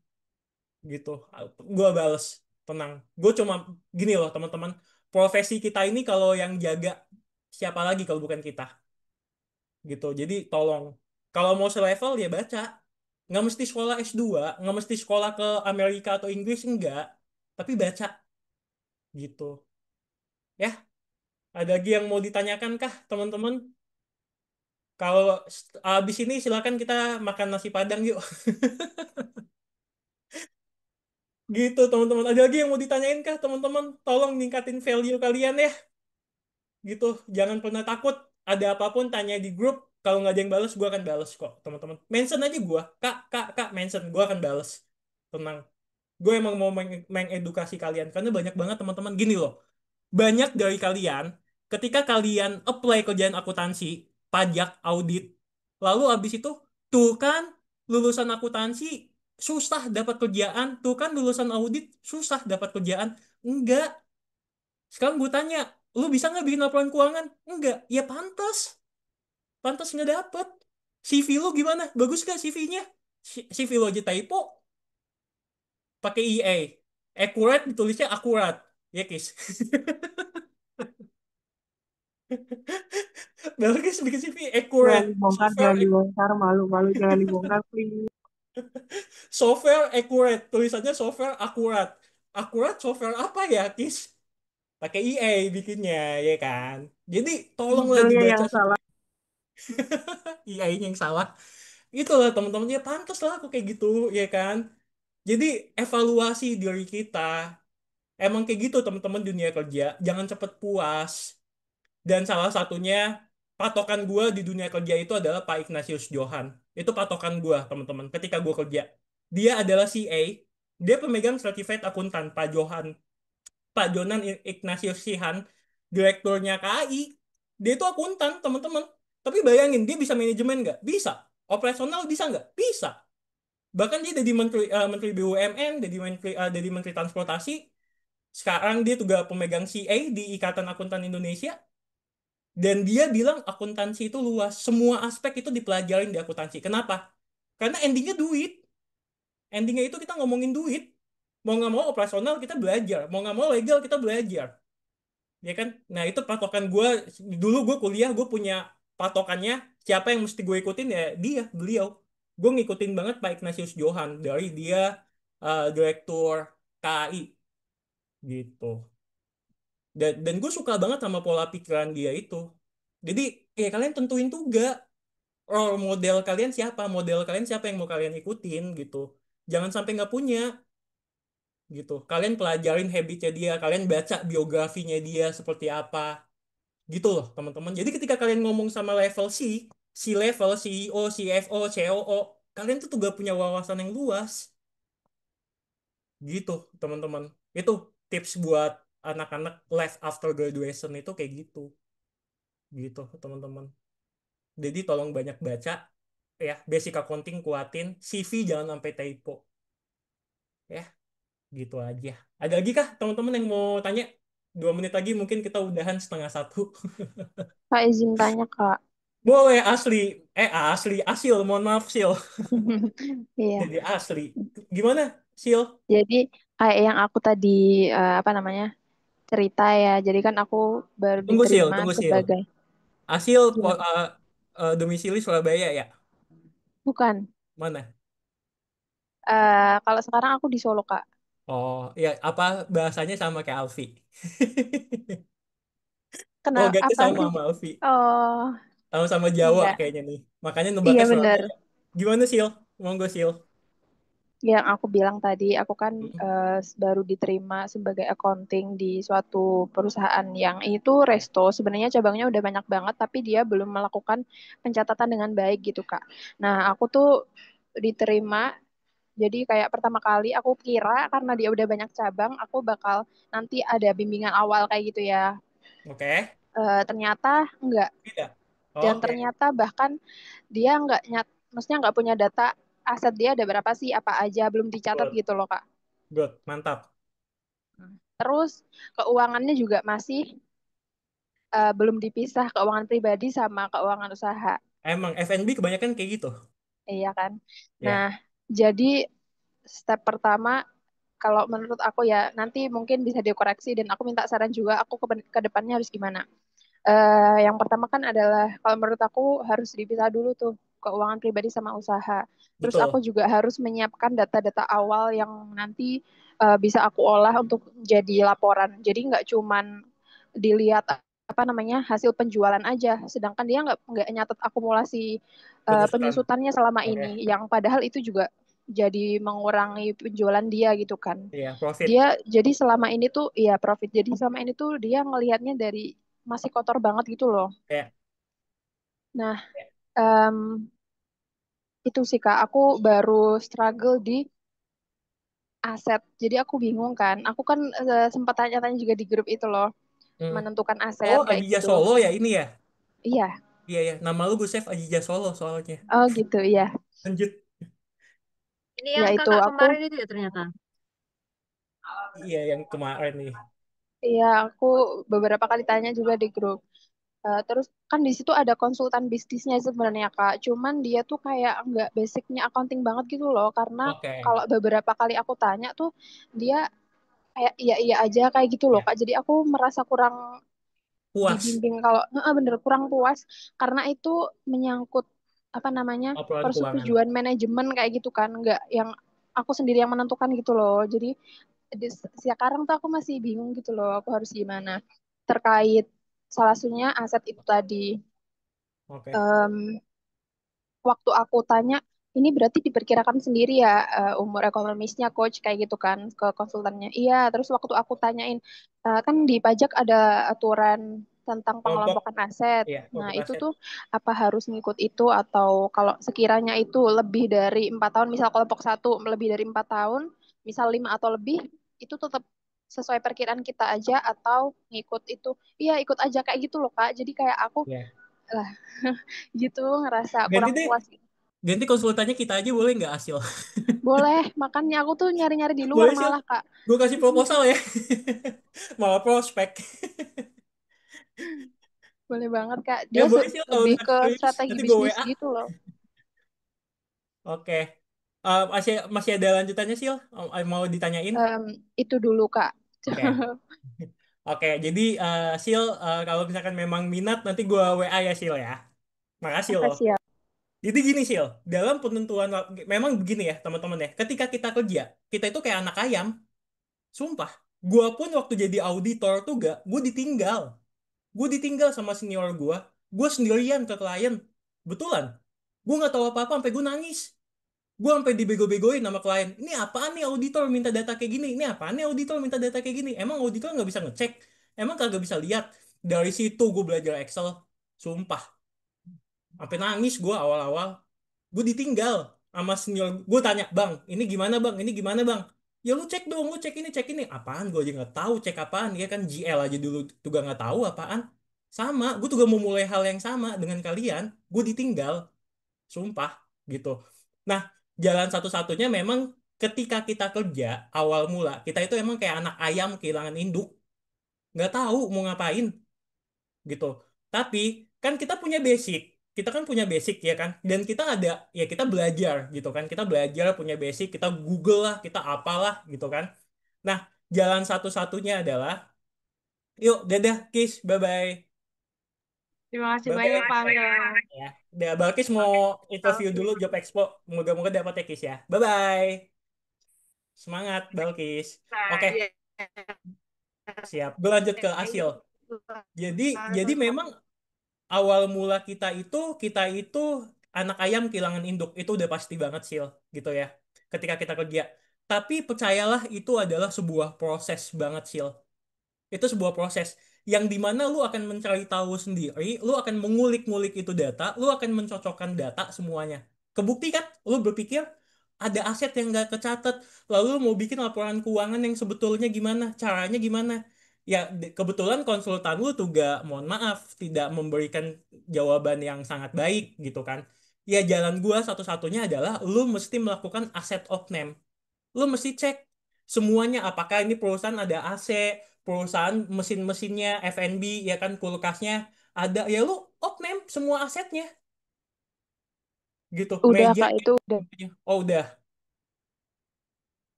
Gitu. Gue bales. Tenang. Gue cuma gini loh, teman-teman. Profesi kita ini kalau yang jaga siapa lagi kalau bukan kita? Gitu. Jadi tolong kalau mau selevel ya baca. Nggak mesti sekolah S2, nggak mesti sekolah ke Amerika atau Inggris enggak, tapi baca gitu. Ya, ada lagi yang mau ditanyakan kah, teman-teman? Kalau habis ini silakan kita makan nasi Padang yuk. Gitu, teman-teman. Ada lagi yang mau ditanyain kah, teman-teman? Tolong ningkatin value kalian ya. Gitu, jangan pernah takut. Ada apapun tanya di grup. Kalau nggak ada yang balas, gue akan balas kok, teman-teman. Mention aja gue, kak, kak, kak, mention, gue akan balas. Tenang. Gue emang mau mengedukasi kalian karena banyak banget teman-teman gini loh. Banyak dari kalian ketika kalian apply kerjaan akuntansi, pajak, audit, lalu abis itu tuh kan lulusan akuntansi susah dapat kerjaan, tuh kan lulusan audit susah dapat kerjaan. Enggak. Sekarang gue tanya, lu bisa nggak bikin laporan keuangan? Enggak. Ya pantas. Pantas nggak dapet. CV lu gimana? Bagus gak CV-nya? CV lu aja typo, pakai EA. Accurate ditulisnya akurat. Ya, Kis. Bagus bikin CV Jangan accurate. dibongkar, Software jangan dibongkar, malu-malu jangan dibongkar, please. software accurate. Tulisannya software akurat. Akurat software apa ya, Kis? Pakai EA bikinnya, ya kan? Jadi tolonglah Google-nya dibaca yang salah. EA-nya yang salah. Itulah teman-teman, ya pantas lah aku kayak gitu, ya kan? Jadi evaluasi diri kita. Emang kayak gitu teman-teman dunia kerja. Jangan cepet puas. Dan salah satunya patokan gue di dunia kerja itu adalah Pak Ignatius Johan. Itu patokan gue, teman-teman. Ketika gue kerja, dia adalah CA, dia pemegang Certified Akuntan, Pak Johan, Pak Jonan Ignatius Sihan, direkturnya KAI. Dia itu akuntan, teman-teman. Tapi bayangin, dia bisa manajemen nggak? Bisa. Operasional bisa nggak? Bisa. Bahkan dia jadi menteri BUMN, jadi menteri transportasi. Sekarang dia juga pemegang CA di Ikatan Akuntan Indonesia. Dan dia bilang akuntansi itu luas. Semua aspek itu dipelajarin di akuntansi. Kenapa? Karena endingnya duit. Endingnya itu kita ngomongin duit. Mau nggak mau operasional kita belajar. Mau nggak mau legal kita belajar. Ya kan? Nah itu patokan gue. Dulu gue kuliah, gue punya patokannya. Siapa yang mesti gue ikutin ya dia, beliau. Gue ngikutin banget Pak Ignatius Johan. Dari dia direktur KAI. Gitu. Dan gue suka banget sama pola pikiran dia itu. Jadi ya kalian tentuin juga role model kalian siapa, model kalian siapa yang mau kalian ikutin gitu. Jangan sampai nggak punya gitu. Kalian pelajarin habitnya dia, kalian baca biografinya dia seperti apa, gitu loh teman-teman. Jadi ketika kalian ngomong sama level C level CEO, CFO, COO, kalian tuh juga punya wawasan yang luas, gitu teman-teman. Itu tips buat anak-anak life after graduation itu kayak gitu teman-teman. Jadi tolong banyak baca ya, basic accounting kuatin, CV jangan sampai typo ya, gitu aja. Ada lagi kah teman-teman yang mau tanya? 2 menit lagi mungkin kita udahan setengah 1. Kak izin tanya Kak. Boleh asli, asli, Asil, mohon maaf Sil, Iya. jadi asli. Gimana Sil? Jadi kayak yang aku tadi apa namanya cerita ya. Jadi kan aku baru Tunggu Sil, diterima tunggu Sil. sebagai Asil gimana? domisili Surabaya ya? Bukan. Mana? Kalau sekarang aku di Solo Kak. Oh, ya apa bahasanya sama kayak Alfi. Kenal Logatnya apa sama sih? sama Alfi. Oh Sama-sama Jawa iya, kayaknya nih. Makanya iya nebaknya bener. Surabaya. Gimana Sil? Monggo Sil. Yang aku bilang tadi, aku kan Hmm, baru diterima sebagai accounting di suatu perusahaan yang itu resto. Sebenarnya cabangnya udah banyak banget, tapi dia belum melakukan pencatatan dengan baik gitu, Kak. Nah, aku tuh diterima, jadi kayak pertama kali aku kira karena dia udah banyak cabang, aku bakal nanti ada bimbingan awal kayak gitu ya. Oke. Ternyata enggak. Tidak. Dan Oke. ternyata bahkan dia enggak maksudnya enggak punya data aset dia ada berapa sih, apa aja, belum dicatat Good. gitu loh, Kak. Good. Mantap. Terus keuangannya juga masih belum dipisah keuangan pribadi sama keuangan usaha. Emang F&B kebanyakan kayak gitu. Iya kan? Nah, Ya. jadi step pertama kalau menurut aku ya nanti mungkin bisa dikoreksi dan aku minta saran juga aku ke depannya harus gimana. Yang pertama kan adalah kalau menurut aku harus dipisah dulu tuh keuangan pribadi sama usaha. Terus aku Betul. juga harus menyiapkan data-data awal yang nanti bisa aku olah untuk jadi laporan. Jadi nggak cuman dilihat apa namanya hasil penjualan aja, sedangkan dia nggak nyatet akumulasi Penyusutan. penyusutannya selama Oke. ini, yang padahal itu juga jadi mengurangi penjualan dia gitu kan. Iya, profit. Dia jadi selama ini tuh ya profit. Jadi selama ini tuh dia ngelihatnya dari masih kotor banget gitu loh. Ya. Nah, em, itu sih Kak, aku baru struggle di aset. Jadi aku bingung kan. Aku kan sempat tanya-tanya juga di grup itu loh, Hmm. menentukan aset Oh, kayak Ajija gitu. Solo ya ini ya? Iya, Iya ya. Nama lu gue save Ajija Solo soalnya. oh gitu ya. Lanjut. Ini Ya yang itu kakak aku, kemarin itu ya ternyata. Iya yang kemarin nih. ya aku beberapa kali tanya juga di grup. Terus kan di situ ada konsultan bisnisnya sebenarnya Kak. Cuman dia tuh kayak nggak basicnya accounting banget gitu loh. Karena Oke. kalau beberapa kali aku tanya tuh dia kayak iya iya aja kayak gitu loh Ya. Kak. Jadi aku merasa kurang Puas. dibimbing kalau bener kurang puas karena itu menyangkut apa namanya Laporan keuangan. persetujuan manajemen kayak gitu kan. Nggak yang aku sendiri yang menentukan gitu loh. Jadi sekarang tuh aku masih bingung gitu loh. Aku harus gimana terkait salah satunya aset itu tadi. Oke. Em, Waktu aku tanya, ini berarti diperkirakan sendiri ya umur ekonomisnya coach kayak gitu kan ke konsultannya. Iya, terus waktu aku tanyain, kan di pajak ada aturan tentang Kelompok. pengelompokan aset. Iya, Nah, kelompok itu aset. tuh apa harus ngikut itu atau kalau sekiranya itu lebih dari 4 tahun, misal kelompok satu lebih dari 4 tahun, misal 5 atau lebih, itu tetap sesuai perkiraan kita aja atau ngikut itu. Iya, ikut aja kayak gitu loh, Kak. Jadi kayak aku Ya. lah gitu ngerasa Ganti kurang deh. puas. Ganti konsultannya kita aja boleh nggak Asil? Boleh, makanya aku tuh nyari-nyari di luar Boleh Sil. malah, Kak. Gue kasih proposal ya. Malah prospek. Boleh banget, Kak. Ya Dia boleh Sil kalau lebih misalkan ke serius. strategi Nanti gue bisnis WA. gitu loh. Oke. Masih masih ada lanjutannya Sil? Mau ditanyain? Em, itu dulu, Kak. Oke. Oke, jadi Sil, kalau misalkan memang minat, nanti gua WA ya Sil ya. Makasih loh. Makasih ya. Jadi gini Sil, dalam penentuan, memang begini ya teman-teman ya. Ketika kita kerja, kita itu kayak anak ayam. Sumpah, gua pun waktu jadi auditor tuh gak, gue ditinggal. Gue ditinggal sama senior gua. Gue sendirian ke klien. Betulan. Gue nggak tahu apa-apa sampai gue nangis. Gue sampai dibego-begoin sama klien. Ini apaan nih auditor minta data kayak gini? Ini apaan nih auditor minta data kayak gini? Emang auditor nggak bisa ngecek? Emang kagak bisa lihat? Dari situ gue belajar Excel. Sumpah. Sampai nangis gue awal-awal. Gue ditinggal sama senior. Gue tanya, bang, ini gimana bang? Ini gimana bang? Ya lu cek dong, lu cek ini, cek ini. Apaan? Gue aja nggak tahu cek apaan. Ya kan GL aja dulu juga nggak tahu apaan. Sama, gue juga mau mulai hal yang sama dengan kalian. Gue ditinggal. Sumpah gitu. Nah, jalan satu-satunya memang ketika kita kerja awal mula, kita itu emang kayak anak ayam kehilangan induk, nggak tahu mau ngapain gitu. Tapi kan kita punya basic, kita kan punya basic ya kan, dan kita ada ya kita belajar gitu kan, kita belajar punya basic, kita Google lah, kita apalah gitu kan. Nah, jalan satu-satunya adalah yuk dadah kiss, bye bye, Terima kasih bye banyak, bye. Pak Angga. Ya, udah Balkis mau interview Oke. dulu job expo. Moga-moga dapat ya, Kis ya. Bye-bye. Semangat, Balkis. Nah, Oke, iya. siap. Gue lanjut ke Thank Asil. you. Jadi memang awal mula kita itu anak ayam kehilangan induk itu udah pasti banget Sil gitu ya. Ketika kita kerja. Tapi percayalah itu adalah sebuah proses banget Sil. Itu sebuah proses yang dimana lu akan mencari tahu sendiri, lu akan mengulik-ngulik itu data, lu akan mencocokkan data semuanya. Kebukti kan? Lu berpikir ada aset yang nggak kecatat, lalu lu mau bikin laporan keuangan yang sebetulnya gimana, caranya gimana? Ya, kebetulan konsultan lu juga, mohon maaf, tidak memberikan jawaban yang sangat baik gitu kan. Ya, jalan gua satu-satunya adalah lu mesti melakukan aset off-name. Lu mesti cek semuanya apakah ini perusahaan ada AC, perusahaan mesin-mesinnya, F&B, ya kan kulkasnya ada. Ya lu off-name semua asetnya gitu. Udah Meja Kak, itu udah. oh udah.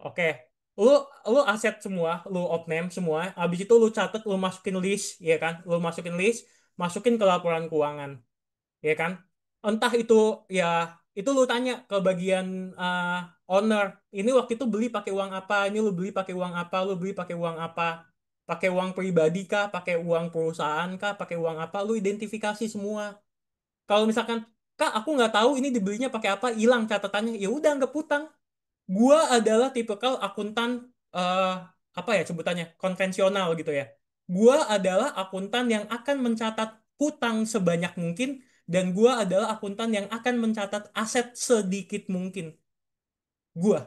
Oke. Lu lu aset semua, lu off-name semua. Habis itu lu catat, lu masukin list, ya kan? Lu masukin list, masukin ke laporan keuangan, ya kan? Entah itu ya itu lu tanya ke bagian uh, owner, ini waktu itu beli pakai uang apa, ini lu beli pakai uang apa, lu beli pakai uang apa, pakai uang pribadi kah, pakai uang perusahaan kah, pakai uang apa, lu identifikasi semua. Kalau misalkan Kak, aku nggak tahu ini dibelinya pakai apa, hilang catatannya, ya udah nggak utang. Gua adalah tipikal akuntan eh apa ya sebutannya konvensional gitu ya. Gua adalah akuntan yang akan mencatat hutang sebanyak mungkin dan gua adalah akuntan yang akan mencatat aset sedikit mungkin. Gua.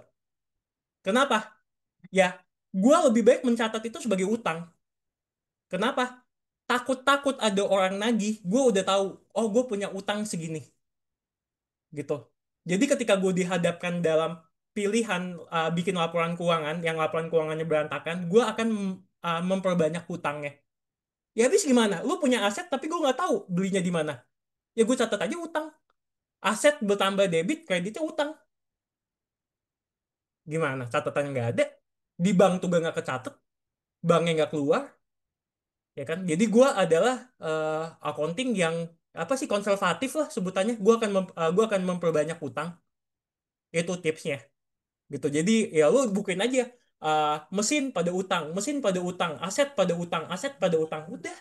Kenapa? Ya, gua lebih baik mencatat itu sebagai utang. Kenapa? Takut-takut ada orang nagih, gua udah tahu, oh gue punya utang segini gitu. Jadi ketika gue dihadapkan dalam pilihan bikin laporan keuangan, yang laporan keuangannya berantakan, gue akan memperbanyak hutangnya. Ya habis gimana? Lu punya aset tapi gue nggak tahu belinya di mana. Ya gue catat aja utang. Aset bertambah debit, kreditnya utang. Gimana? Catatannya nggak ada. Di bank juga nggak kecatat, banknya nggak keluar, ya kan? Jadi gue adalah accounting yang apa sih konservatif lah sebutannya. Gue akan memperbanyak utang. Itu tipsnya. Gitu. Jadi ya lu bukuin aja uh, mesin pada utang, aset pada utang, aset pada utang, udah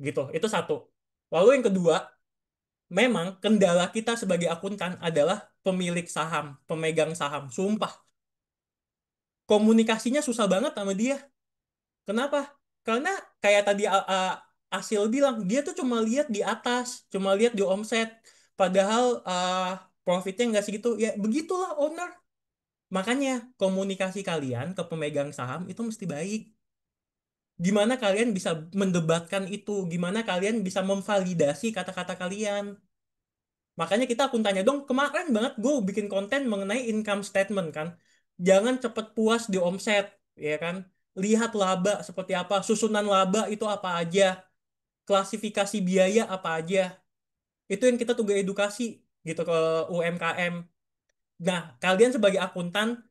gitu. Itu satu. Lalu yang kedua, memang kendala kita sebagai akuntan adalah pemilik saham, pemegang saham. Sumpah, komunikasinya susah banget sama dia. Kenapa? Karena kayak tadi Asil bilang, dia tuh cuma lihat di atas, cuma lihat di omset. Padahal profitnya nggak segitu. Ya begitulah owner. Makanya komunikasi kalian ke pemegang saham itu mesti baik. Gimana kalian bisa mendebatkan itu? Gimana kalian bisa memvalidasi kata-kata kalian? Makanya kita akun tanya dong, kemarin banget gue bikin konten mengenai income statement kan. Jangan cepet puas di omset, ya kan? Lihat laba seperti apa, susunan laba itu apa aja, klasifikasi biaya apa aja. Itu yang kita tugas edukasi gitu ke UMKM. Nah, kalian sebagai akuntan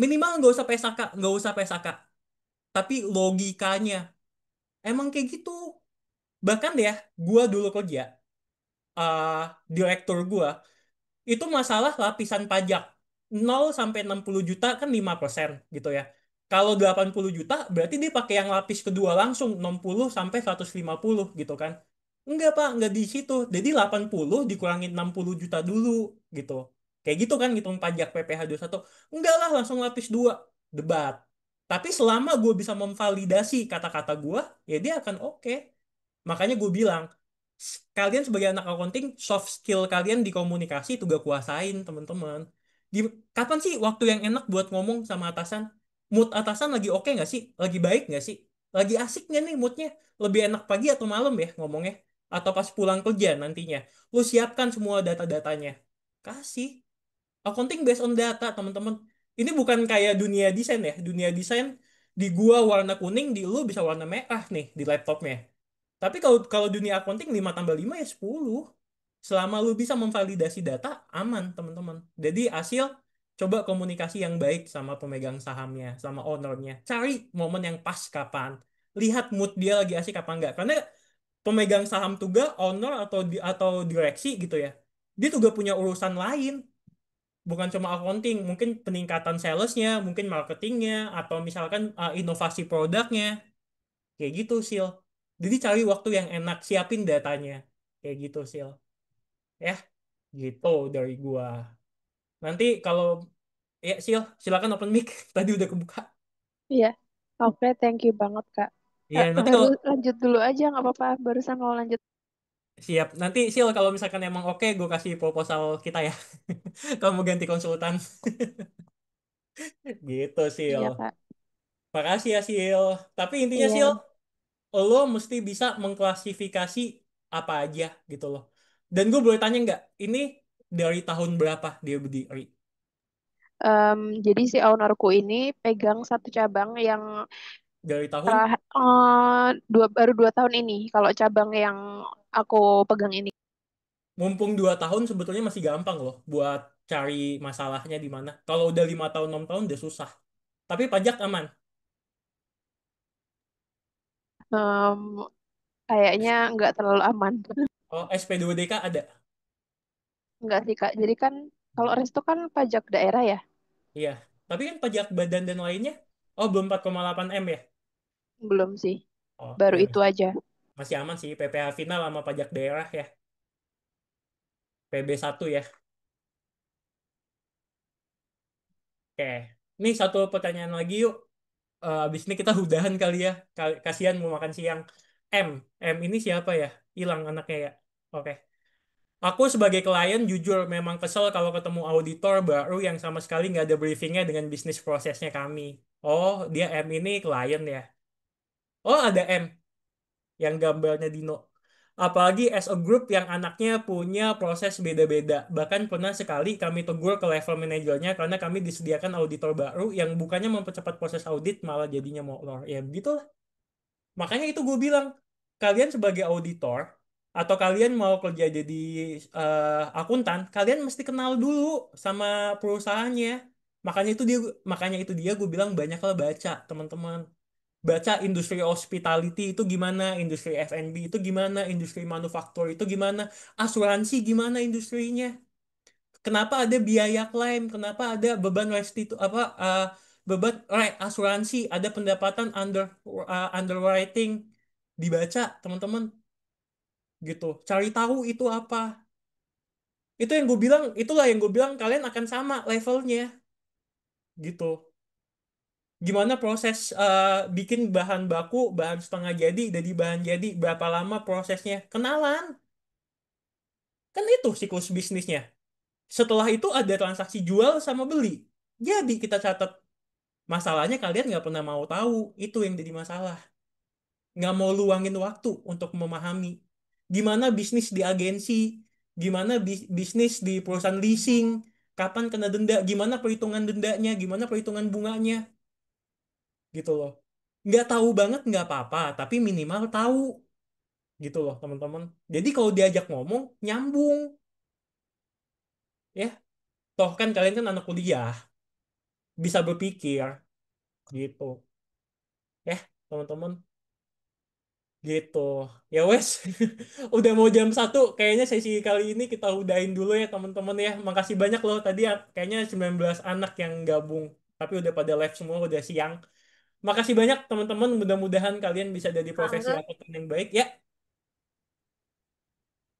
minimal nggak usah PSAK, nggak usah PSAK. Tapi logikanya emang kayak gitu. Bahkan ya, gua dulu kerja, uh, direktur gua itu masalah lapisan pajak 0 sampai 60 juta kan 5% gitu ya. Kalau 80 juta berarti dia pakai yang lapis kedua langsung 60 sampai 150 gitu kan. Enggak Pak, enggak di situ. Jadi 80 dikurangin 60 juta dulu gitu. Kayak gitu kan ngitung pajak PPh satu. Enggak lah langsung lapis dua. Debat. Tapi selama gue bisa memvalidasi kata-kata gue, ya dia akan oke. Makanya gue bilang, kalian sebagai anak accounting, soft skill kalian di komunikasi itu gak kuasain, teman-teman. Kapan sih waktu yang enak buat ngomong sama atasan? Mood atasan lagi oke nggak sih? Lagi baik nggak sih? Lagi asik nggak nih moodnya? Lebih enak pagi atau malam ya ngomongnya? Atau pas pulang kerja nantinya? Lu siapkan semua data-datanya. Kasih. Accounting based on data, teman-teman. Ini bukan kayak dunia desain ya. Dunia desain di gua warna kuning, di lu bisa warna merah nih di laptopnya. Tapi kalau kalau dunia accounting 5 tambah 5 ya 10. Selama lu bisa memvalidasi data, aman, teman-teman. Jadi hasil coba komunikasi yang baik sama pemegang sahamnya, sama ownernya. Cari momen yang pas kapan. Lihat mood dia lagi asik apa enggak. Karena pemegang saham juga, owner atau direksi gitu ya. Dia juga punya urusan lain. Bukan cuma accounting, mungkin peningkatan salesnya, mungkin marketingnya, atau misalkan inovasi produknya. Kayak gitu, Sil. Jadi cari waktu yang enak, siapin datanya. Kayak gitu, Sil. Ya, gitu dari gua. Nanti kalau ya Sil, silakan open mic. Tadi udah kebuka. Iya. Oke, thank you banget, Kak. Iya, nanti kalau Harus lanjut dulu aja, nggak apa-apa. Barusan mau lanjut. siap, nanti Sil kalau misalkan emang oke, gue kasih proposal kita ya. Kalau mau ganti konsultan, gitu Sil. Iya, Kak. Makasih ya Sil. Tapi intinya Sil, Iya. lo mesti bisa mengklasifikasi apa aja gitu loh. Dan gue boleh tanya nggak, ini dari tahun berapa dia berdiri? Jadi si ownerku ini pegang satu cabang yang Dari tahun, baru 2 tahun ini. Kalau cabang yang aku pegang ini. mumpung 2 tahun sebetulnya masih gampang loh buat cari masalahnya di mana. Kalau udah 5 tahun, 6 tahun udah susah. Tapi pajak aman. Em, Kayaknya nggak terlalu aman. Oh, SP2DK ada? Nggak sih, Kak. Jadi kan kalau resto kan pajak daerah ya. Iya. Tapi kan pajak badan dan lainnya, oh belum 4,8 M ya? Belum sih. Oh, Baru ya itu aja. masih aman sih. PPh final sama pajak daerah ya. PB1 ya. Oke. Ini satu pertanyaan lagi yuk. Abis ini kita udahan kali ya. Kasihan mau makan siang. M. M ini siapa ya? Hilang anaknya ya. Oke. Aku sebagai klien jujur memang kesel kalau ketemu auditor baru yang sama sekali nggak ada briefingnya dengan bisnis prosesnya kami. Oh, dia M ini klien ya. Oh, ada M yang gambarnya Dino. Apalagi as a group yang anaknya punya proses beda-beda. Bahkan pernah sekali kami tegur ke level manajernya karena kami disediakan auditor baru yang bukannya mempercepat proses audit malah jadinya molor. Ya begitu. Makanya itu gue bilang, kalian sebagai auditor atau kalian mau kerja jadi akuntan, kalian mesti kenal dulu sama perusahaannya. Makanya itu dia gue bilang banyaklah baca, teman-teman. Baca industri hospitality itu gimana, industri F&B itu gimana, industri manufaktur itu gimana, asuransi gimana industrinya. Kenapa ada biaya klaim, kenapa ada beban apa beban asuransi, ada pendapatan underwriting, dibaca teman-teman gitu. Cari tahu itu apa. Itu yang gue bilang, itulah yang gue bilang kalian akan sama levelnya gitu. Gimana proses bikin bahan baku, bahan setengah jadi, jadi bahan jadi, berapa lama prosesnya? Kenalan. Kan itu siklus bisnisnya. Setelah itu ada transaksi jual sama beli. Jadi kita catat. Masalahnya kalian nggak pernah mau tahu. Itu yang jadi masalah. Nggak mau luangin waktu untuk memahami. Gimana bisnis di agensi, gimana bisnis di perusahaan leasing, kapan kena denda, gimana perhitungan dendanya, gimana perhitungan bunganya, gitu loh. Nggak tahu banget nggak apa-apa, tapi minimal tahu, gitu loh teman-teman. Jadi kalau diajak ngomong, nyambung, ya. Toh kan kalian kan anak kuliah, bisa berpikir, gitu. Ya, teman-teman. Gitu. Ya wes, udah mau jam 1, kayaknya sesi kali ini kita udahin dulu ya teman-teman ya. Makasih banyak loh tadi ya, kayaknya 19 anak yang gabung. Tapi udah pada live semua, udah siang. Makasih banyak teman-teman, mudah-mudahan kalian bisa jadi profesi Angga, akuntan yang baik ya.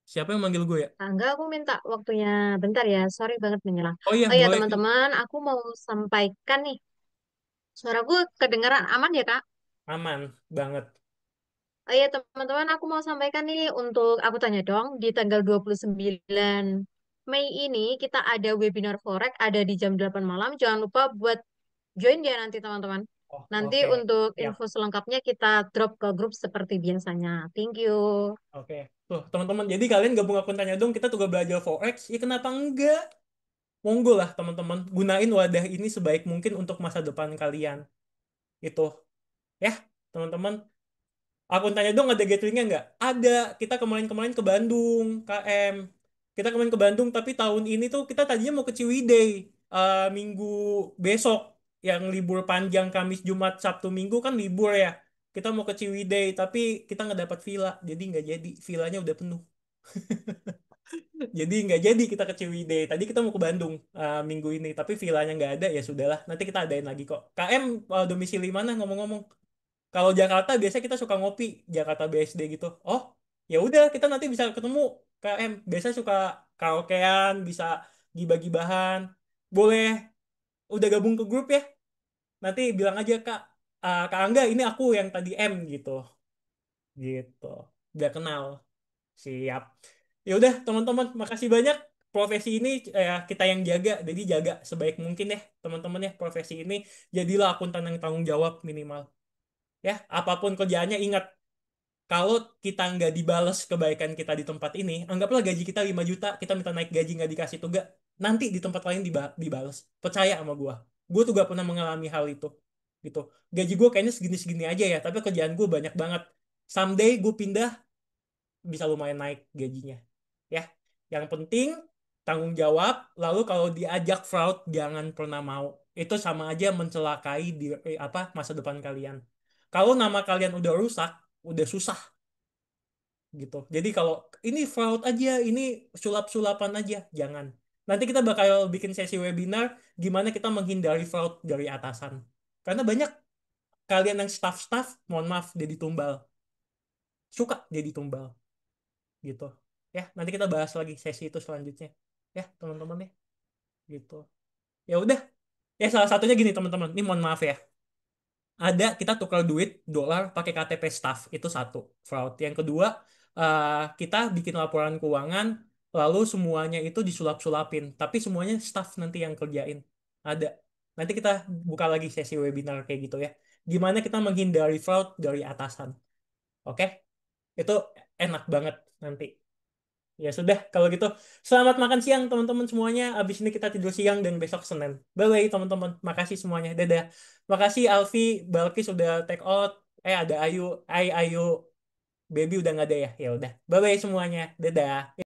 Siapa yang manggil gue ya? Angga, aku minta waktunya bentar ya. Sorry banget menyelang. Oh iya, Oh ya boleh. teman-teman, aku mau sampaikan nih. Suaraku kedengaran aman ya Kak? Aman banget. Oh iya teman-teman, aku mau sampaikan nih untuk aku tanya dong di tanggal 29 Mei ini kita ada webinar Forex ada di jam 8 malam. Jangan lupa buat join ya nanti teman-teman. Oh, Nanti oke. untuk Siap. info selengkapnya kita drop ke grup seperti biasanya. Thank you. Oke. Tuh, teman-teman, jadi kalian gabung akun tanya dong, kita juga belajar Forex. Ya kenapa enggak? Monggo lah teman-teman, gunain wadah ini sebaik mungkin untuk masa depan kalian. Itu ya, teman-teman. Aku tanya dong ada gatheringnya nggak? Ada. Kita kemarin-kemarin ke Bandung, KM. Kita kemarin ke Bandung, tapi tahun ini tuh kita tadinya mau ke Ciwidey. Minggu besok. Yang libur panjang Kamis, Jumat, Sabtu, Minggu kan libur ya. Kita mau ke Ciwidey, tapi kita nggak dapat villa. Jadi nggak jadi. Villanya udah penuh. Jadi nggak jadi kita ke Ciwidey. Tadi kita mau ke Bandung minggu ini, tapi villanya nggak ada ya sudahlah. Nanti kita adain lagi kok. KM domisili mana ngomong-ngomong? Kalau Jakarta biasanya kita suka ngopi, Jakarta BSD gitu. Oh, ya udah kita nanti bisa ketemu KM. Biasa suka karaokean, bisa gibah-gibahan. Boleh udah gabung ke grup ya. Nanti bilang aja Kak, Kak Angga ini aku yang tadi M gitu. Gitu. Udah kenal. Siap. Ya udah teman-teman, makasih banyak. Profesi ini kita yang jaga, jadi jaga sebaik mungkin ya teman-teman ya profesi ini. Jadilah akuntan yang tanggung jawab minimal. Ya, apapun kerjaannya ingat kalau kita nggak dibales kebaikan kita di tempat ini, anggaplah gaji kita 5 juta, kita minta naik gaji nggak dikasih tugas, nanti di tempat lain dibales. Percaya sama gua. Gua tuh gak pernah mengalami hal itu. Gitu. Gaji gua kayaknya segini-segini aja ya, tapi kerjaan gua banyak banget. Someday gue pindah bisa lumayan naik gajinya. Ya, yang penting tanggung jawab. Lalu kalau diajak fraud jangan pernah mau. Itu sama aja mencelakai di masa depan kalian. Kalau nama kalian udah rusak, udah susah gitu. Jadi kalau ini fraud aja, ini sulap-sulapan aja, jangan. Nanti kita bakal bikin sesi webinar gimana kita menghindari fraud dari atasan. Karena banyak kalian yang staff-staff, mohon maaf, jadi tumbal. Suka jadi tumbal gitu. Ya, nanti kita bahas lagi sesi itu selanjutnya. Ya, teman-teman ya. Gitu. Ya udah. Ya salah satunya gini teman-teman. Ini mohon maaf ya. Ada kita tukar duit dolar pakai KTP staff itu satu fraud. Yang kedua kita bikin laporan keuangan lalu semuanya itu disulap-sulapin. Tapi semuanya staff nanti yang kerjain. Ada. Nanti kita buka lagi sesi webinar kayak gitu ya. Gimana kita menghindari fraud dari atasan. Oke? Itu enak banget nanti. Ya sudah, kalau gitu. Selamat makan siang teman-teman semuanya. Abis ini kita tidur siang dan besok Senin. Bye-bye teman-teman. Makasih semuanya. Dadah. Makasih Alfi, Balkis udah take out. Ada Ayu. Ayu. Baby udah nggak ada ya. Ya udah. Bye-bye semuanya. Dadah.